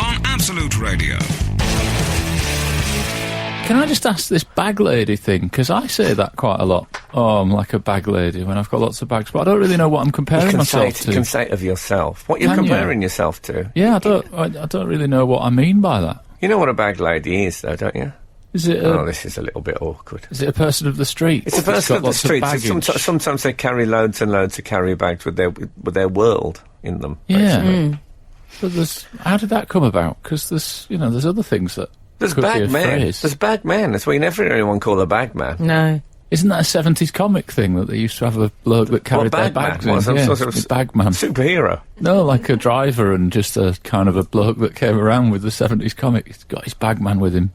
on Absolute Radio. Can I just ask this bag lady thing? Because I say that quite a lot. Oh, I'm like a bag lady when I've got lots of bags, but I don't really know what I'm comparing myself You can to. say it of yourself. What you're Can you? comparing yourself to. Yeah, I don't really know what I mean by that. You know what a bag lady is, though, don't you? Is it Oh, this is a little bit awkward. is it a person of the street? It's a that's person got of the lots streets. baggage? Sometimes they carry loads and loads of carry bags with their world in them. Yeah. basically. But how did that come about? Because there's other things that There's could be a bag men. phrase. There's bag men. That's why you never hear anyone call a bag man. No. Isn't that a 70s comic thing that they used to have a bloke that carried their bags in? was some Yeah, sort of a bag man. superhero. No, like a driver and just a kind of a bloke that came around with the 70s comic. He's got his bag man with him.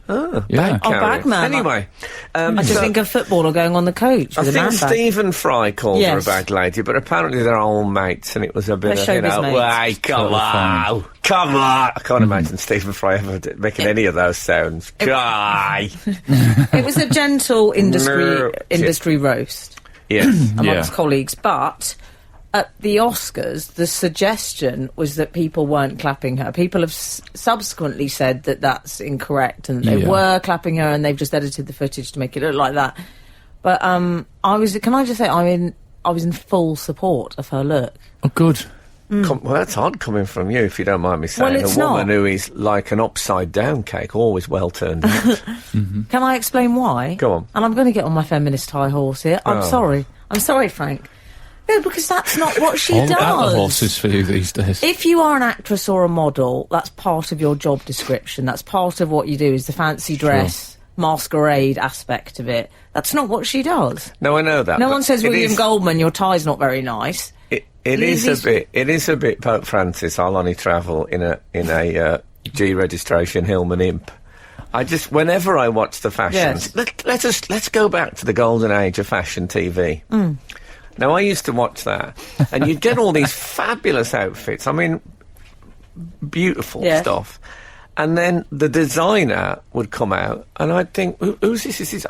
Yeah. Bagman. Anyway, I just think of footballer going on the coach I with a man think bag. Stephen Fry called her a Yes. bag lady, but apparently they're old mates, and it was a bit They're of, you showbiz know, mates. "Hey, come on, come on." I can't imagine Stephen Fry ever making any of those sounds. Guy. It was a gentle industry roast Yes. amongst colleagues, but at the Oscars, the suggestion was that people weren't clapping her. People have subsequently said that that's incorrect and they were clapping her, and they've just edited the footage to make it look like that. But can I just say, I was in full support of her look. Oh, good. Well, that's odd coming from you, if you don't mind me saying. Well, it's a woman not. who is like an upside-down cake, always well turned out. Can I explain why? Go on. And I'm going to get on my feminist high horse here. I'm sorry, Frank. No, because that's not what she All does. about the horses for you these days. If you are an actress or a model, that's part of your job description. That's part of what you do, is the fancy dress, masquerade aspect of it. That's not what she does. No, I know that. No but one says, it William is- Goldman, your tie's not very nice. It is a bit Pope Francis. I'll only travel in a G registration Hillman Imp. Whenever I watch the fashions, Yes. let's go back to the golden age of fashion TV. Now, I used to watch that, and you'd get all these fabulous outfits. I mean, beautiful stuff. And then the designer would come out, and I'd think, who's this? Is this?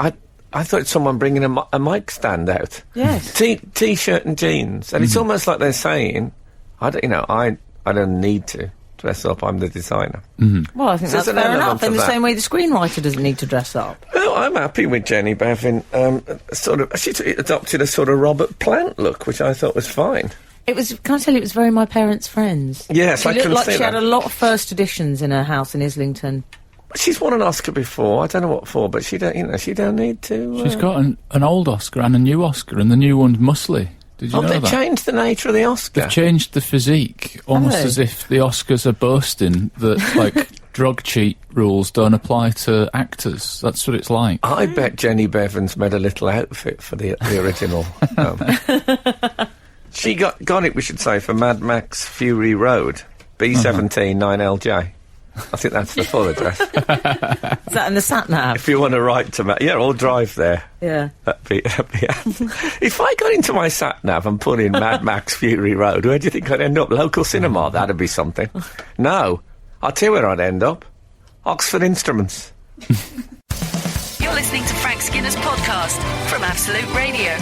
I thought someone bringing a mic stand out. Yes. T-shirt and jeans. And it's almost like they're saying, I don't need to dress up, I'm the designer. Well, I think So that's there's an fair element enough. In of the that. same way the screenwriter doesn't need to dress up. No, I'm happy with Jenny Beaven. She adopted a sort of Robert Plant look, which I thought was fine. Can I tell you, it was very My Parents' Friends. Yes, she I looked can like see she that. had a lot of first editions in her house in Islington. She's won an Oscar before. I don't know what for, but she don't need to. She's got an old Oscar and a new Oscar, and the new one's muscly. Did you know they that? changed the nature of the Oscar. They've changed the physique, almost they? as if the Oscars are boasting that, like, drug cheat rules don't apply to actors. That's what it's like. I bet Jenny Bevan's made a little outfit for the original. She got it, we should say, for Mad Max Fury Road, B17 9LJ. I think that's the full address. Is that in the sat-nav? If you want to write to or drive there. Yeah. That'd be If I got into my sat-nav and put in Mad Max Fury Road, where do you think I'd end up? Local cinema, that'd be something. No, I'll tell you where I'd end up. Oxford Instruments. You're listening to Frank Skinner's podcast from Absolute Radio.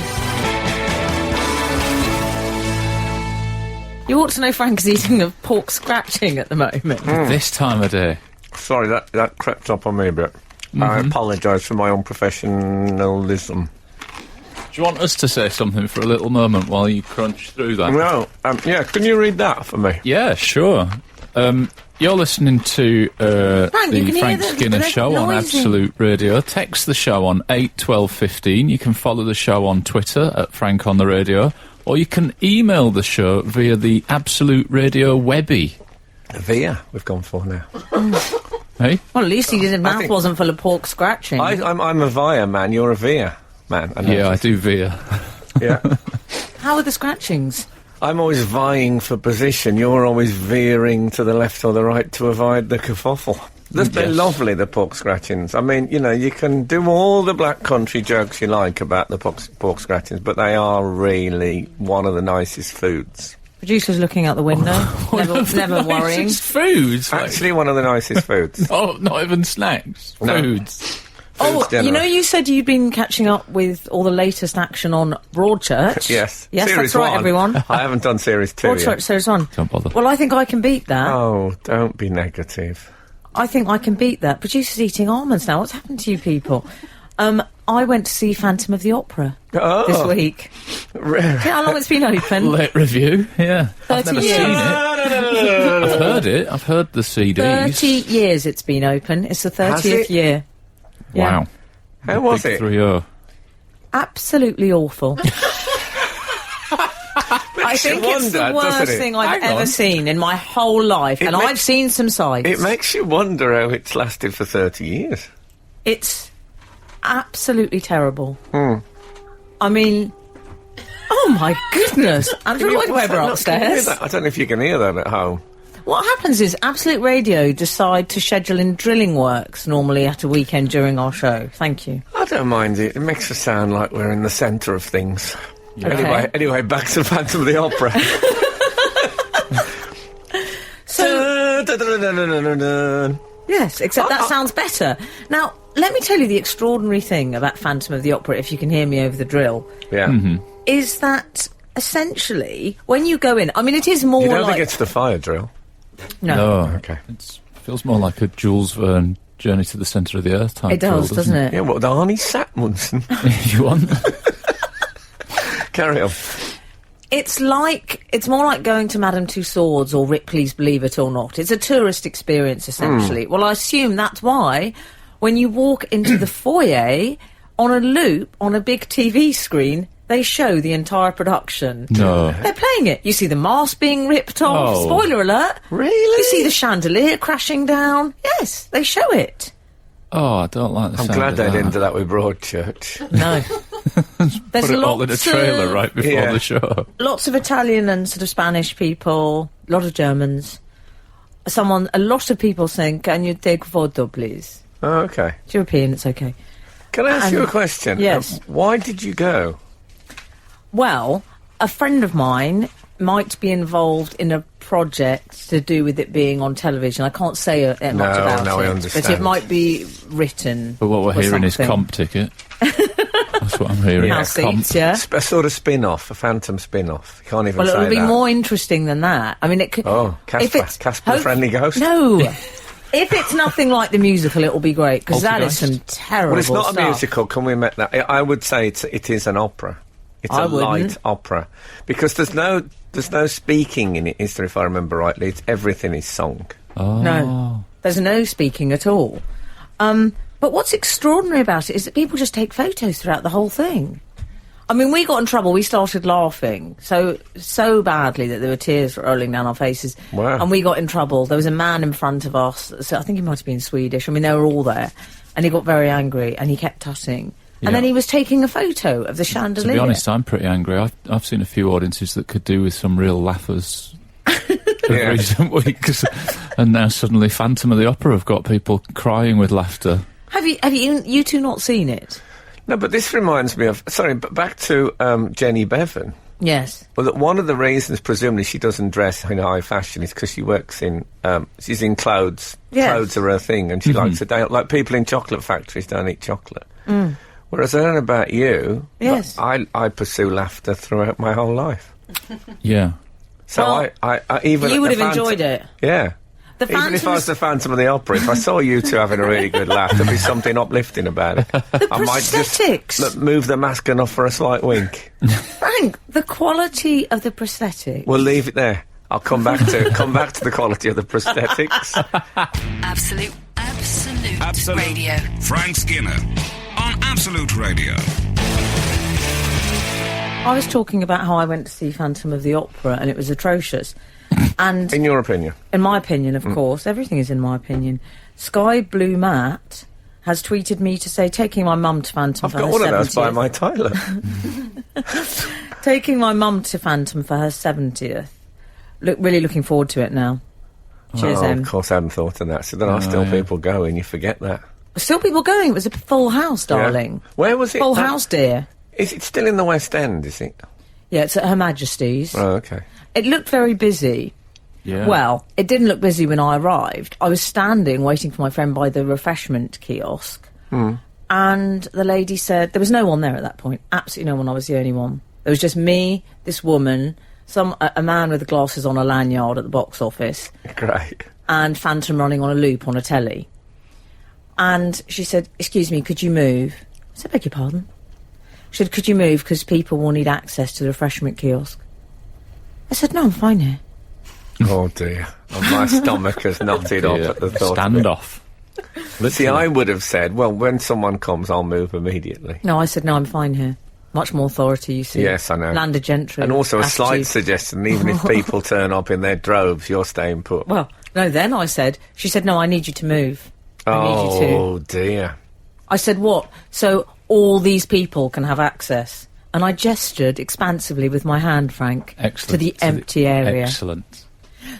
You ought to know Frank's eating of pork scratching at the moment. This time of day. Sorry, that crept up on me a bit. I apologise for my unprofessionalism. Do you want us to say something for a little moment while you crunch through that? No, can you read that for me? Yeah, sure. You're listening to Frank, you the can Frank hear the Skinner Show on noisy. Absolute Radio. Text the show on 81215. You can follow the show on Twitter at Frank on the Radio, or you can email the show via the Absolute Radio Webby. Via, we've gone for now. Hey? Well, at least his mouth think- wasn't full of pork scratching. I'm a Via man, you're a Via man. I know. Yeah, I do via. Yeah. How are the scratchings? I'm always vying for position. You're always veering to the left or the right to avoid the kerfuffle. They're Yes. lovely, the pork scratchings. I mean, you can do all the black country jokes you like about the pork scratchings, but they are really one of the nicest foods. Producer's looking out the window, never worrying. It's foods. Like, Actually, one of the nicest foods. oh, not even snacks. No. Foods. Oh, generally. you said you'd been catching up with all the latest action on Broadchurch. Yes. Yes, Series that's right, 1. everyone. I haven't done Series 2 Broadchurch yet. Series 1. Don't bother. Well, I think I can beat that. Oh, don't be negative. I think I can beat that. Producer's eating almonds now. What's happened to you people? I went to see Phantom of the Opera Oh. this week. Rare. Do you know how long it's been open? Late review, yeah. I've 30 never years. seen it. I've heard it. I've heard the CDs. 30 years it's been open. It's the 30th it? year. Yeah. Wow. How was Big it? 3-0. Absolutely awful. I think it's the wonder, worst doesn't it? thing I've Hang ever on. seen in my whole life. And makes- I've seen some sights. It makes you wonder how it's lasted for 30 years. It's absolutely terrible. I mean, oh my goodness. Andrew Lloyd Webber Can you hear upstairs. that? I don't know if you can hear that at home. What happens is Absolute Radio decide to schedule in drilling works normally at a weekend during our show. Thank you. I don't mind it. It makes us sound like we're in the centre of things. Yeah. Okay. Anyway, back to Phantom of the Opera. Yes, except that sounds better. Now, let me tell you the extraordinary thing about Phantom of the Opera, if you can hear me over the drill. Yeah. Is that, essentially, when you go in... I mean, it is more You don't like... think it's the fire drill? No. Okay. It feels more like a Jules Verne Journey to the Centre of the Earth type It does, drill, doesn't it? Yeah, what, the Arnie Satmunsen? You want? Carry on. It's more like going to Madame Tussauds or Ripley's Believe It or Not. It's a tourist experience, essentially. Well, I assume that's why when you walk into the foyer, on a loop, on a big TV screen, they show the entire production. No. They're playing it. You see the mast being ripped off. Oh. Spoiler alert. Really? You see the chandelier crashing down. Yes, they show it. Oh, I don't like the I'm sound glad of they that. didn't do that with Broadchurch. No. There's Put it all in a lots trailer of- right before Yeah. the show. Lots of Italian and sort of Spanish people, a lot of Germans. A lot of people saying, "Can you take photo, please?" Oh, okay. It's European, it's okay. Can I ask you a And- question? yes. Why did you go? Well, a friend of mine might be involved in a project to do with it being on television. I can't say much about no, it. I But understand. it might be written. But what we're or hearing is something. comp ticket. That's what I'm hearing. House Comp. seats, yeah. A sort of spin-off, a Phantom spin-off. You can't even Well, say it'll be that. more interesting than that. I mean, it could... Oh, if it's- Casper the Friendly Ghost? No. If it's nothing like the musical, it'll be great, because that is some terrible Well, it's not stuff. a musical. Can we admit that? I would say it is an opera. It's I a light wouldn't. opera because there's no speaking in it, is there? If I remember rightly, everything is sung. Oh. No. There's no speaking at all. But what's extraordinary about it is that people just take photos throughout the whole thing. I mean, we got in trouble. We started laughing so badly that there were tears rolling down our faces. Wow. And we got in trouble. There was a man in front of us. So I think he might have been Swedish. I mean, they were all there. And he got very angry and he kept tutting. Yeah. And then he was taking a photo of the To chandelier. be honest, I'm pretty angry. I've seen a few audiences that could do with some real laughers of Yeah. recent weeks, and now suddenly Phantom of the Opera have got people crying with laughter. Have you two not seen it? No, but this reminds me of... Sorry, but back to Jenny Beaven. Yes. Well, that one of the reasons, presumably, she doesn't dress in high fashion is because she works in... she's in clothes. Yes. Clothes are her thing, and she likes to... Like people in chocolate factories don't eat chocolate. Whereas I don't know about you, Yes. but I pursue laughter throughout my whole life. Yeah. So Well, I even... You at would the have enjoyed it. Yeah. The Even if I was Phantom's- the Phantom of the Opera, if I saw you two having a really good laugh, there'd be something uplifting about it. I might just prosthetics. move the mask enough for a slight wink. Frank, the quality of the prosthetic. We'll leave it there. I'll come back to the quality of the prosthetics. Absolute Radio. Frank Skinner on Absolute Radio. I was talking about how I went to see Phantom of the Opera and it was atrocious. And In your opinion? in my opinion, of course, everything is in my opinion, Sky Blue Matt has tweeted me to say, taking my mum to Phantom I've for got her one of those 70th. by my Tyler. Taking my mum to Phantom for her 70th. Really looking forward to it now. Cheers, Oh, Em. of course, I hadn't thought of that. So there are still yeah. people going. You forget that. Still people going. It was a full house, darling. Yeah. Where was it? Full house, dear. Is it still in the West End, is it? Yeah, it's at Her Majesty's. Oh, okay. It looked very busy. Yeah. Well, it didn't look busy when I arrived. I was standing waiting for my friend by the refreshment kiosk. And the lady said... There was no one there at that point. Absolutely no one. I was the only one. There was just me, this woman, a man with glasses on a lanyard at the box office, Great. and Phantom running on a loop on a telly. And she said, "Excuse me, could you move?" I said, "Beg your pardon?" She said, "Could you move, because people will need access to the refreshment kiosk." I said, "No, I'm fine here." Oh, dear. And my stomach has knotted up at the thought of it. Standoff. See, I would have said, well, when someone comes, I'll move immediately. No, I said, "No, I'm fine here." Much more authority, you see. Yes, I know. Landed gentry. And also a slight attitude. suggestion, even if people turn up in their droves, you're staying put. Well, no, then she said, "No, I need you to move. I need you to." Oh, dear. I said, "What? So all these people can have access?" And I gestured expansively with my hand, Frank, Excellent. to the empty area. Excellent.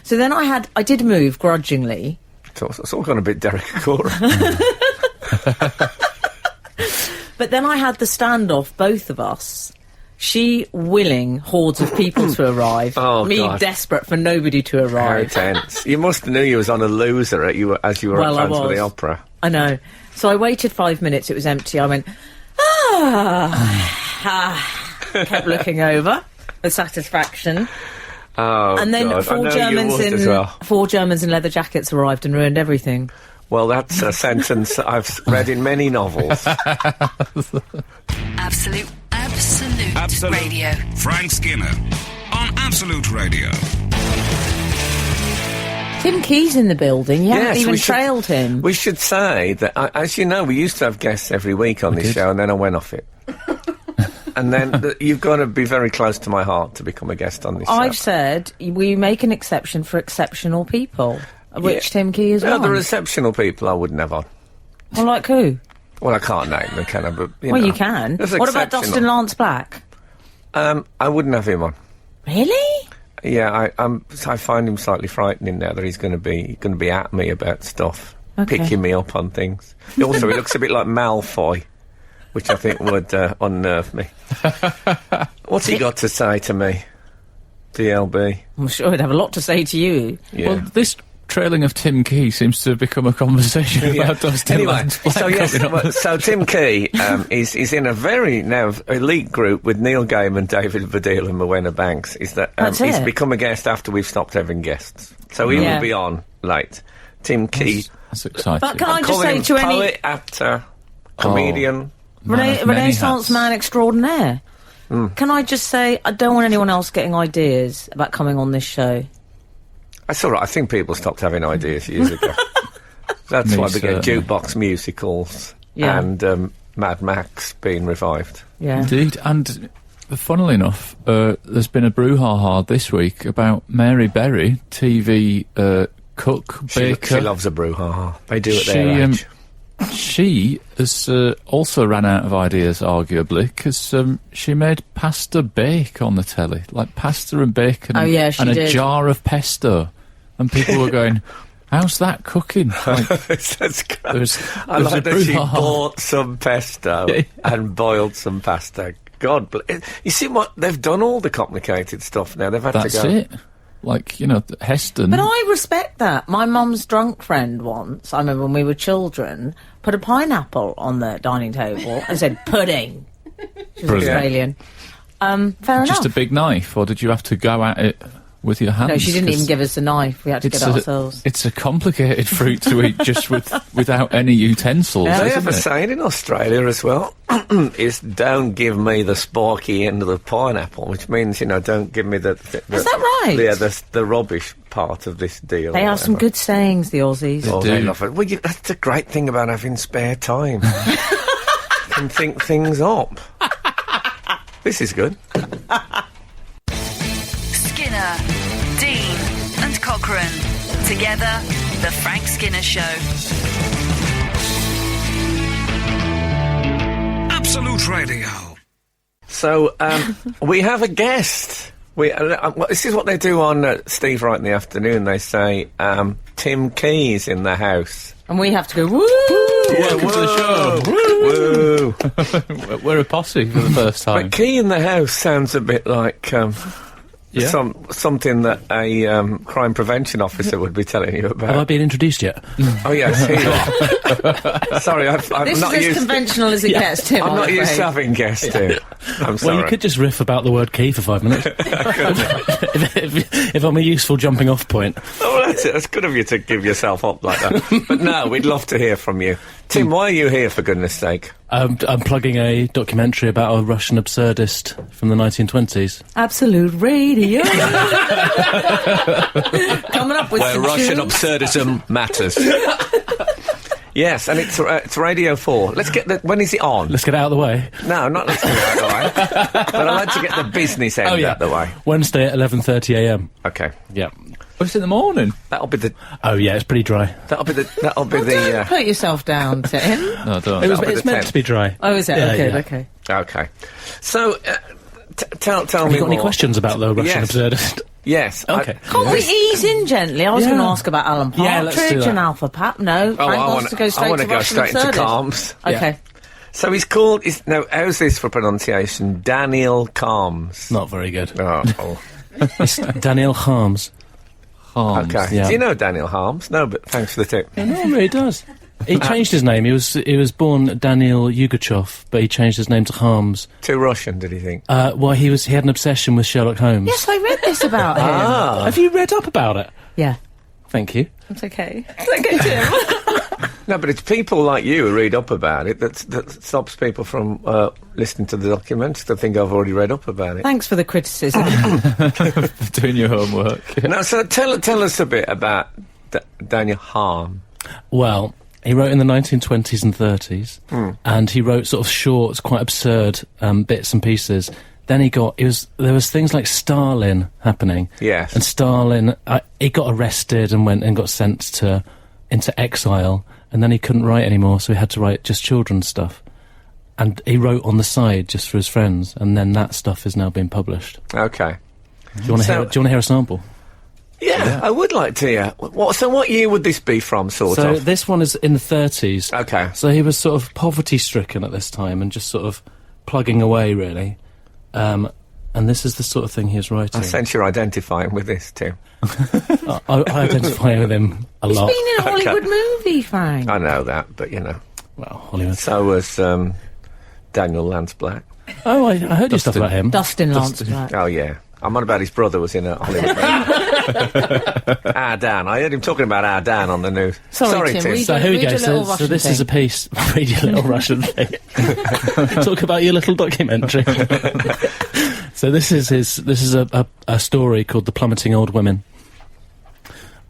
So then I did move grudgingly. It's all gone a bit Derek Cora. But then I had the standoff, both of us. She willing hordes of people to arrive. Me God. desperate for nobody to How arrive. tense. You must have knew you was on a loser as you were at I Fans for the was. Opera. I know. So I waited 5 minutes, it was empty. I went, kept looking over with satisfaction. Oh, And then God. I know you would as well. 4 Germans in leather jackets arrived and ruined everything. Well, that's a sentence I've read in many novels. Absolute Radio. Frank Skinner on Absolute Radio. Tim Key's in the building. You haven't even we should- trailed him. We should say that, as you know, we used to have guests every week on this show, and then I went off it. And then you've got to be very close to my heart to become a guest on this show. I've said we make an exception for exceptional people, of which Tim Key is one. The exceptional people I wouldn't have on. Well, like who? Well, I can't name them, can I? But, Well, you can. There's What about exceptional. Dustin Lance Black? I wouldn't have him on. Really? Yeah, I find him slightly frightening now that he's going to be at me about stuff, Okay. picking me up on things. Also, he looks a bit like Malfoy, which I think would unnerve me. What's he got to say to me, DLB? I'm sure he'd have a lot to say to you. Yeah. Well, this trailing of Tim Key seems to have become a conversation about Dustin Anyway, Lance Black so yes, coming up. well, so Tim Key is in a very now elite group with Neil Gaiman, David Baddiel, and Morwenna Banks. Is that That's he's it. become a guest after we've stopped having guests, so he Yeah. will be on late. Tim Key, That's exciting. But can I just calling say him to any poet, actor, comedian. Man of many Renaissance hats. man extraordinaire? Can I just say I don't want anyone else getting ideas about coming on this show? That's all right. I think people stopped having ideas years ago. That's Me why they get certainly. jukebox musicals Yeah. and Mad Max being revived. Yeah. Indeed, and funnily enough, there's been a brouhaha this week about Mary Berry, TV cook, She baker. loves a brouhaha. They do at She, their age. She has also ran out of ideas, arguably, because she made pasta bake on the telly, like pasta and bacon Oh, yeah, she and a did. jar of pesto. And people were going, how's that cooking? Like, That's good. there was I a like that she brouhaha. bought some pesto and boiled some pasta. God bless. You see what they've done? All the complicated stuff now. They've had That's to go. it. Like, you know, Heston. But I respect that. My mum's drunk friend once, I remember when we were children, put a pineapple on the dining table and said, pudding. She's Brilliant. Australian. Fair enough. Just a big knife, or did you have to go at it with your hands? No, she didn't even 'Cause give us a knife. We had to get it ourselves. It's a complicated fruit to eat just without any utensils, Yeah. They isn't have a it? saying in Australia as well, is don't give me the sporky end of the pineapple, which means, you know, don't give me the Is that right? Yeah, the rubbish part of this deal. They or have some whatever. good sayings, the Aussies. Oh, do. they love it. Well, that's the great thing about having spare time. You can think things up. This is good. Skinner, Dean, and Cochrane. Together, The Frank Skinner Show. Absolute Radio. So, we have a guest. This is what they do on Steve Wright in the afternoon. They say, Tim Key's in the house. And we have to go, woo! Welcome to the show. Woo! We're a posse for the first time. But Key in the house sounds a bit like Yeah. something that a crime prevention officer would be telling you Have I about. been introduced yet? Oh, yes, here you are. Sorry, I'm This not is as used conventional as it gets, Tim. I'm not used afraid. to having guests here. I'm sorry. Well, you could just riff about the word key for 5 minutes. if I'm a useful jumping off point. Oh, that's it. That's good of you to give yourself up like that. But no, we'd love to hear from you. Tim, why are you here, for goodness sake? I'm plugging a documentary about a Russian absurdist from the 1920s. Absolute Radio. Coming up with Where some Russian tunes. absurdism matters. Yes, and it's Radio 4. Let's get when is it on? Let's get it out of the way. No, not let's get it out of the way. But I'd like to get the business end out of the way. Wednesday at 11:30 a.m. Okay. Yeah. Oh, it's in the morning. That'll be the Oh yeah, it's pretty dry. Don't put yourself down, Tim. No, don't. It was, that'll be it's the meant 10th. to be dry. Oh, is it? Yeah, okay, yeah. okay. Okay. So tell Have me you got any more. questions about the Russian Yes. absurdist? Yes. Okay. Can't we ease in gently? I was going to ask about Alan Yeah, let's do Partridge that. and Alpha Pap. No, Frank wants to go straight I want to to go Russian straight into absurdist. Calms. Okay. So he's called... Now, how's this for pronunciation? Daniel Calms. Not very good. Oh. It's Daniel Harms. Harms. Okay. Yeah. Do you know Daniel Harms? No, but thanks for the tip. No, he does. He changed his name. He was born Daniel Yugachov, but he changed his name to Harms. Too Russian, did he think? Well, he had an obsession with Sherlock Holmes. Yes, I read this about him. Have you read up about it? Yeah. Thank you. It's okay. It's okay, Tim. No, but it's people like you who read up about it that stops people from listening to the documents that think I've already read up about it. Thanks for the criticism. Doing your homework. No, so tell us a bit about Daniel Harm. Well, he wrote in the 1920s and 30s, and he wrote sort of short, quite absurd bits and pieces. Then there was things like Stalin happening. Yes. And Stalin, he got arrested and went and got sent into exile, and then he couldn't write anymore, so he had to write just children's stuff. And he wrote on the side just for his friends, and then that stuff is now being published. Okay. Do you want to hear a sample? Yeah, I would like to hear. What year would this be from, sort So of? this one is in the 30s. Okay. So he was sort of poverty-stricken at this time and just sort of plugging away, really. And this is the sort of thing he was writing. I sense you're identifying with this, Tim. I identify with him a lot. Been in a Hollywood movie, Frank. I know that, but, you know. Well, Hollywood. So was Daniel Lance Black. Oh, I heard you stuff about him. Dustin Lance Black. Oh, yeah. I'm on about his brother was in a Hollywood movie. Dan. I heard him talking about Dan on the news. Sorry, Tim. So here we Read go. your little So Russian this thing. is a piece. Read your little Russian thing. Talk about your little documentary. So this is a story called The Plummeting Old Women.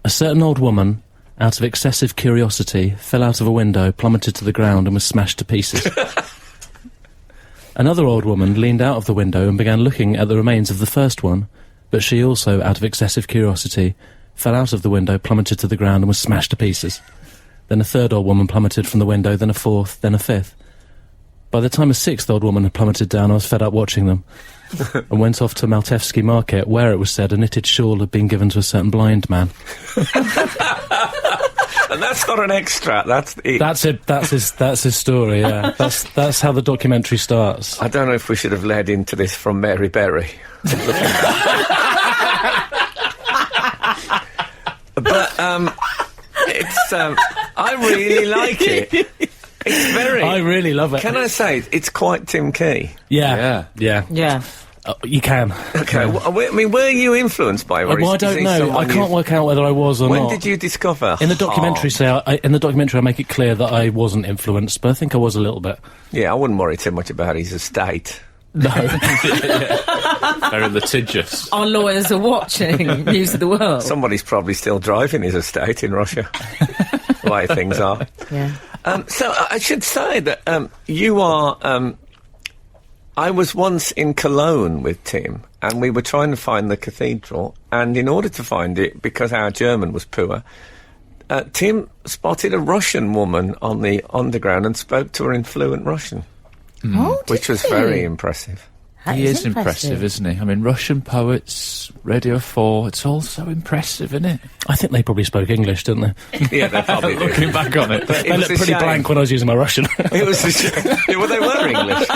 A certain old woman, out of excessive curiosity, fell out of a window, plummeted to the ground, and was smashed to pieces. Another old woman leaned out of the window and began looking at the remains of the first one, but she also, out of excessive curiosity, fell out of the window, plummeted to the ground, and was smashed to pieces. Then a third old woman plummeted from the window, then a fourth, then a fifth. By the time a sixth old woman had plummeted down, I was fed up watching them, and went off to Maltevsky Market, where it was said a knitted shawl had been given to a certain blind man. And that's not an extract, that's it. That's his story, yeah. That's how the documentary starts. I don't know if we should have led into this from Mary Berry. But, it's, I really like it. It's very... I really love it. Can I say, it's quite Tim Key. Yeah. Yeah. You can. Okay, I mean, were you influenced by... Well, I don't know. I can't work out whether I was or When not. did you discover... In the documentary, in the documentary, I make it clear that I wasn't influenced, but I think I was a little bit. Yeah, I wouldn't worry too much about his estate. No. Very litigious. Our lawyers are watching News of the World. Somebody's probably still driving his estate in Russia. The way things are. Yeah. So I should say that you are... I was once in Cologne with Tim, and we were trying to find the cathedral, and in order to find it, because our German was poor, Tim spotted a Russian woman on the underground and spoke to her in fluent Russian, Oh, did which was you? very impressive. That He is impressive, isn't he? I mean, Russian poets, Radio 4, it's all so impressive, isn't it? I think they probably spoke English, didn't they? Yeah, they probably did. Looking back on it. But They looked pretty blank when I was using my Russian. It was a shame. Yeah, well, they were English.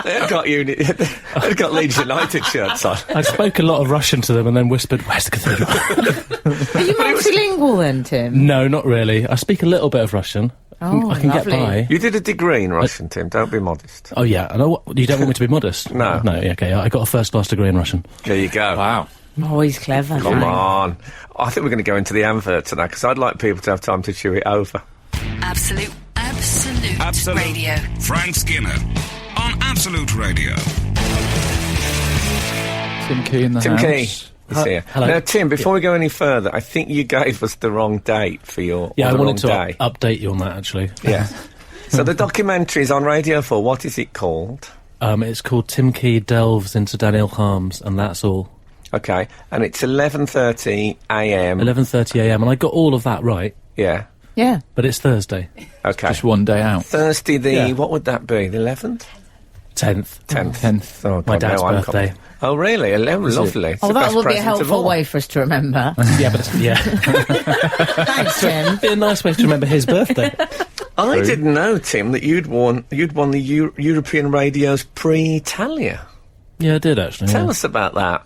They'd got Leeds United shirts on. I spoke a lot of Russian to them and then whispered, "Where's the cathedral?" Are you multilingual then, Tim? No, not really. I speak a little bit of Russian. Oh, I can lovely. get by. You did a degree in Russian, Tim. Don't be modest. Oh, yeah. And you don't want me to be modest? No. No, yeah, okay. I got a first-class degree in Russian. There you go. Wow. Oh, he's clever. Come Frank. on. I think we're going to go into the adverts now, because I'd like people to have time to chew it over. Absolute Radio. Frank Skinner on Absolute Radio. Tim Key in the Tim house. Key is here. hello. Now, Tim, before we go any further, I think you gave us the wrong date for your... Yeah, or I the wanted to wrong day. update you on that, actually. Yeah. So the documentary's on Radio 4. What is it called? It's called Tim Key Delves into Daniel Harms, and that's all. Okay. And it's 11:30 a.m. 11:30 a.m, and I got all of that right, Yeah. Yeah. but it's Thursday. Okay. Just one day out. Thursday Yeah. what would that be? The 11th? 10th. 10th. Oh, God, My dad's no, I'm birthday. Oh, really? Lovely. It's Oh, the that best would be a present of helpful all. way for us to remember. Yeah, but yeah. Thanks, Tim. Be a nice way to remember his birthday. I didn't know, Tim, that you'd won the European Radio's Prix Italia. Yeah, I did actually. Tell us about that.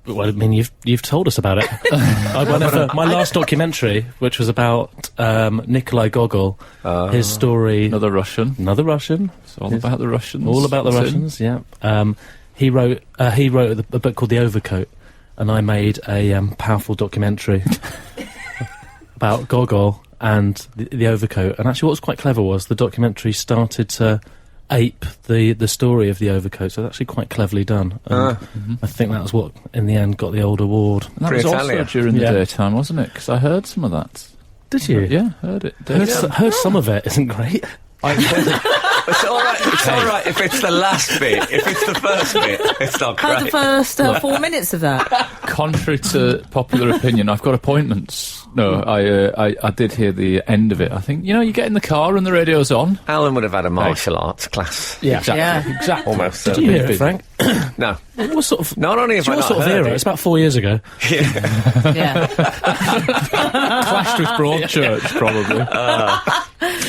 Well, I mean, you've told us about it. I went over my last documentary, which was about Nikolai Gogol, his story. Another Russian. It's all about the Russians. All about the Russians. Yeah. He wrote a book called The Overcoat, and I made a powerful documentary about Gogol and the Overcoat. And actually, what was quite clever was the documentary started to ape the story of The Overcoat, so it's actually quite cleverly done. And I think that was what, in the end, got the old award. And that was also during the daytime, wasn't it? Because I heard some of that. Did you? Yeah, heard it. Heard some of it. Isn't great. It's all right. It's all right if it's the last bit. If it's the first bit, it's not How the great. first 4 minutes of that? Contrary to popular opinion, I've got appointments. No, I did hear the end of it. I think, you get in the car and the radio's on. Alan would have had a martial arts class. Yeah. Exactly. Yeah. Exactly. Almost. Did you hear it, Frank? No. What sort of? Not only have I What not sort of heard era? it. It's about 4 years ago. Yeah. Clashed with Broadchurch, probably.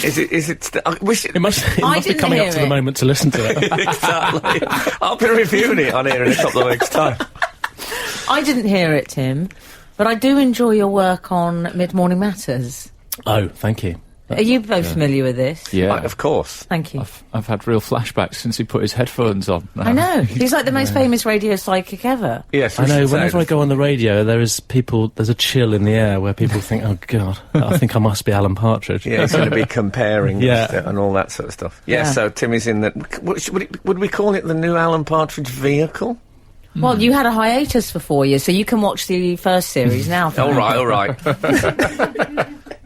Is it? I wish It must be didn't coming up hear to the it. moment to listen to it. Exactly. I'll be reviewing it on here in a couple of weeks' time. I didn't hear it, Tim, but I do enjoy your work on Mid-Morning Matters. Oh, thank you. Are you both familiar with this? Yeah. Right, of course. Thank you. I've had real flashbacks since he put his headphones on. I know. He's like the most famous radio psychic ever. Yes, I know, whenever I go on the radio, there's a chill in the air where people think, oh, God, I think I must be Alan Partridge. Yeah, he's going to be comparing Yeah. and all that sort of stuff. Yeah, Yeah. so Timmy's in the... Would we call it the new Alan Partridge vehicle? Well, you had a hiatus for 4 years, so you can watch the first series now. All right.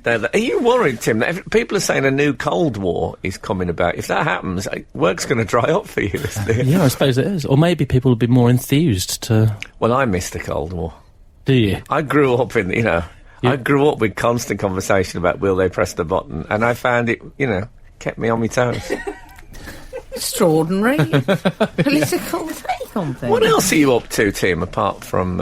Are you worried, Tim, that if people are saying a new Cold War is coming about? If that happens, work's going to dry up for you, isn't it? Yeah, I suppose it is. Or maybe people would be more enthused to... Well, I missed the Cold War. Do you? I grew up in, I grew up with constant conversation about will they press the button, and I found it, kept me on my toes. Extraordinary political take on things. What else are you up to, Tim, apart from...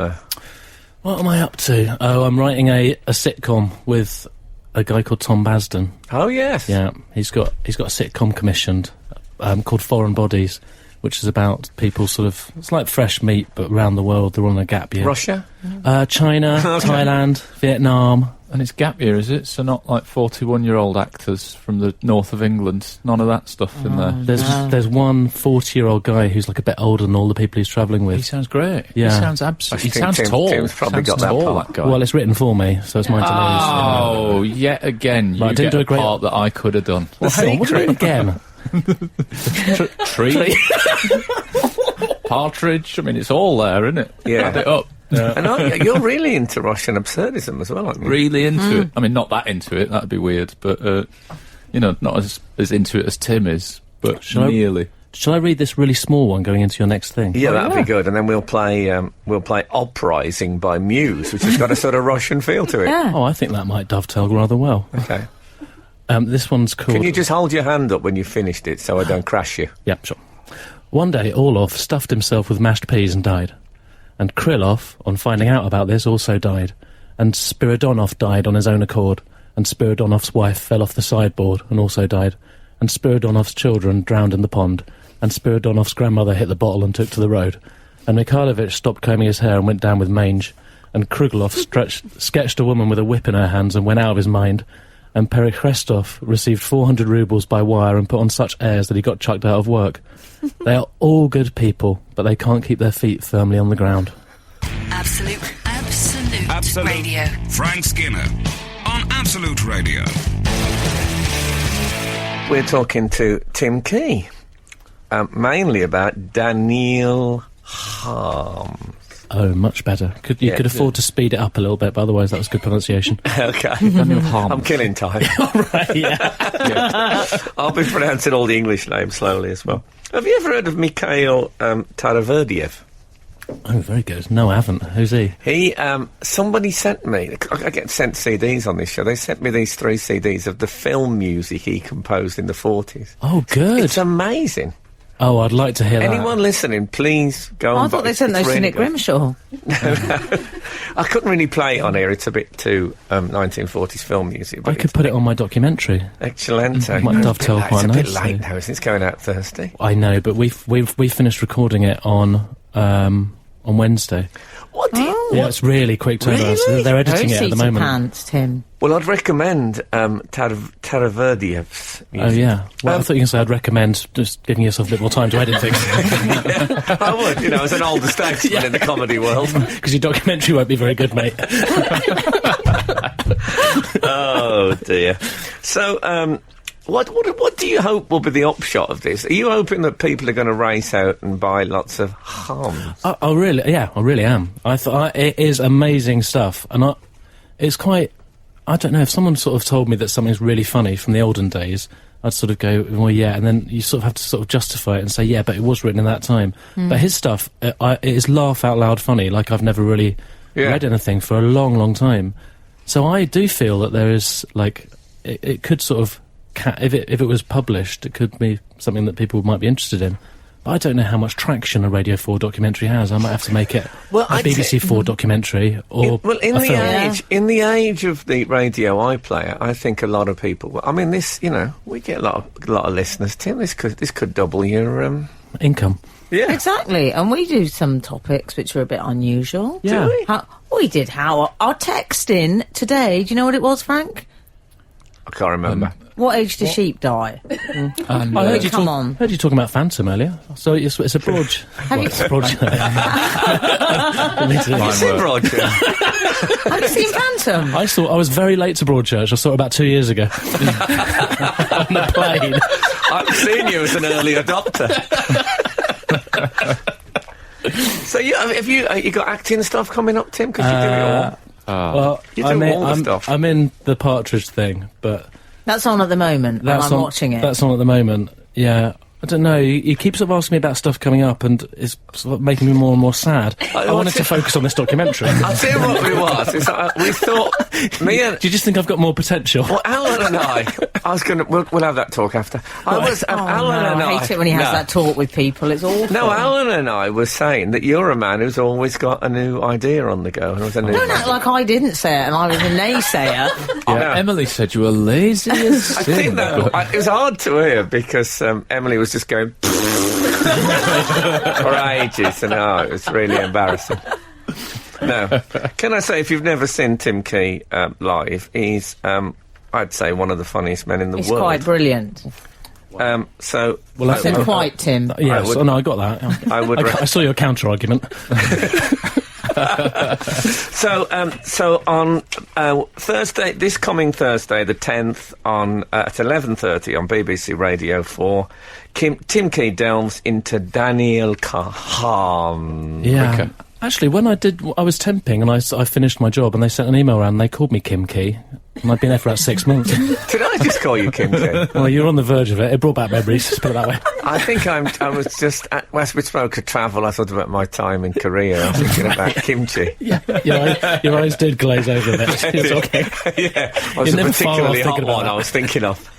What am I up to? Oh, I'm writing a sitcom with a guy called Tom Basden. Oh, yes. Yeah, he's got a sitcom commissioned called Foreign Bodies, which is about people it's like fresh meat, but around the world. They're on a gap year. Russia? China, Thailand, Vietnam. And it's gap year, is it? So not like 41-year-old actors from the north of England. None of that stuff in there. There's one 40-year-old guy who's like a bit older than all the people he's travelling with. He sounds great. Yeah. He sounds absolutely... He sounds Tim- tall. Tim's probably Sounds got that tall, part. that guy. Well, it's written for me, so it's mine to lose. Oh, yet again, you Right, I didn't get do a a great- part that I could have done. Well, hang on, what do you mean again? Tree. Partridge. I mean, it's all there, isn't it? Yeah. Add it up. And you're really into Russian absurdism as well, aren't you? Really into it. I mean, not that into it. That'd be weird. But, not as into it as Tim is, but nearly. Shall I read this really small one going into your next thing? Yeah, that'd be good. And then we'll play Uprising by Muse, which has got a sort of Russian feel to it. Yeah. Oh, I think that might dovetail rather well. Okay. This one's called... Can you just hold your hand up when you've finished it so I don't crash you? Yep, sure. One day, Orlov stuffed himself with mashed peas and died. And Krylov, on finding out about this, also died. And Spiridonov died on his own accord. And Spiridonov's wife fell off the sideboard and also died. And Spiridonov's children drowned in the pond. And Spiridonov's grandmother hit the bottle and took to the road. And Mikhailovich stopped combing his hair and went down with mange. And Kruglov sketched a woman with a whip in her hands and went out of his mind. And Perikhrestov received 400 rubles by wire and put on such airs that he got chucked out of work. They are all good people, but they can't keep their feet firmly on the ground. Absolute Radio. Frank Skinner on Absolute Radio. We're talking to Tim Key, mainly about Daniel Harms. Oh, much better. You could afford to speed it up a little bit, but otherwise that was good pronunciation. Okay. Daniel Harms. I'm killing time. Right, yeah. I'll be pronouncing all the English names slowly as well. Have you ever heard of Mikhail Taraverdiev? Oh, very good. No, I haven't. Who's he? He, somebody sent me, I get sent CDs on this show, they sent me these 3 CDs of the film music he composed in the 40s. Oh, good. It's amazing. Oh, I'd like to hear that. Anyone listening, please go on. I thought they sent those to Nick Grimshaw. I couldn't really play it on here. It's a bit too 1940s film music. I could put it on my documentary. Excellent. Might dovetail quite nicely. nicely. It's a bit late now, isn't it? It's going out Thursday. I know, but we finished recording it on Wednesday. What do you... Yeah, it's really quick turnaround. So they're editing it at the moment. Pants, Tim. Well, I'd recommend Taraverdiev's music. Oh, yeah. Well, I thought you were going to say I'd recommend just giving yourself a bit more time to edit things. I would, as an older statesman in the comedy world. Because your documentary won't be very good, mate. Oh, dear. So, what do you hope will be the upshot of this? Are you hoping that people are going to race out and buy lots of hums? I really am. I thought it is amazing stuff, and it's quite. I don't know if someone sort of told me that something's really funny from the olden days, I'd sort of go, well, yeah, and then you sort of have to sort of justify it and say, yeah, but it was written in that time. But his stuff, it is laugh out loud funny, like I've never really read anything for a long, long time. So I do feel that there is like it could sort of. If it was published, it could be something that people might be interested in. But I don't know how much traction a Radio 4 documentary has. I might have to make it a BBC 4 documentary or in a the film. in the age of the radio iPlayer, I think a lot of people. I mean, this we get a lot of listeners. Tim, this could double your income. Yeah, exactly. And we do some topics which are a bit unusual. Yeah, we did. Our text in today. Do you know what it was, Frank? I can't remember. What age do sheep die? I heard you heard you talking about Phantom earlier. So it's a Broadchurch. Have you seen Broadchurch? Have you seen Phantom? I was very late to Broadchurch. I saw it about 2 years ago. On the plane. I've seen you as an early adopter. So have you got acting stuff coming up, Tim? Because you do it all. Well, you do all the stuff. I'm in the Partridge thing, but that's on at the moment. I'm watching it. That's on at the moment. Yeah. I don't know, you keep sort of asking me about stuff coming up and it's sort of making me more and more sad. I wanted to focus on this documentary. I'll tell you what it was. It's like, we thought... Do you just think I've got more potential? Well, Alan and I was going to... We'll have that talk after. Alan and I... I hate it when he has that talk with people. It's awful. No, Alan and I were saying that you're a man who's always got a new idea on the go. Don't act like I didn't say it and I was a naysayer. Emily said you were lazy as sin. I think that... It was hard to hear because Emily was just going... for ages, and it was really embarrassing. No, can I say, if you've never seen Tim Key live, he's I'd say one of the funniest men in the world. He's quite brilliant. I said quite, Tim. Yes, I got that. I saw your counter argument. So on Thursday, this coming Thursday, the 10th, at 11:30 on BBC Radio 4, Tim Key delves into Daniel Kahan. Yeah. Okay. Actually, when I was temping and I finished my job and they sent an email around and they called me Kim Key. And I'd been there for about 6 months. Did I just call you Kim Key? Well, you're on the verge of it. It brought back memories, let's put it that way. I think I was just, as we spoke of travel, I thought about my time in Korea. I was thinking about kimchi. Yeah, your eyes did glaze over a bit. Yeah, it was a particularly hot one I was thinking of.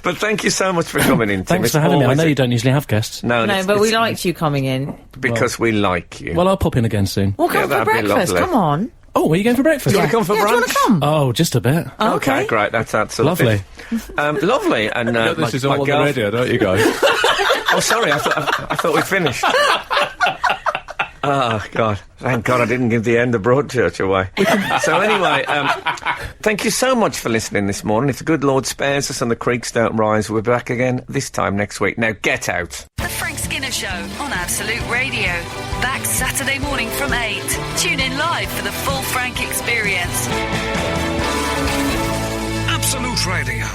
But thank you so much for coming in, Tim. Thanks for having me. I know you don't usually have guests. No, but we liked you coming in. Because we like you. Well, I'll pop in again soon. We'll come for breakfast, come on. Oh, are you going for breakfast? Do you want to come for brunch? Do you want to come? Oh, just a bit. Okay, great. That's absolutely lovely. Lovely. And this is all on the radio, don't you guys? Oh, sorry. I thought we'd finished. Oh, God. Thank God I didn't give the end of Broadchurch away. So anyway, thank you so much for listening this morning. If the good Lord spares us and the creeks don't rise, we'll be back again this time next week. Now, get out. The Frank Skinner Show on Absolute Radio. Back Saturday morning from 8. Tune in live for the full Frank experience. Absolute Radio.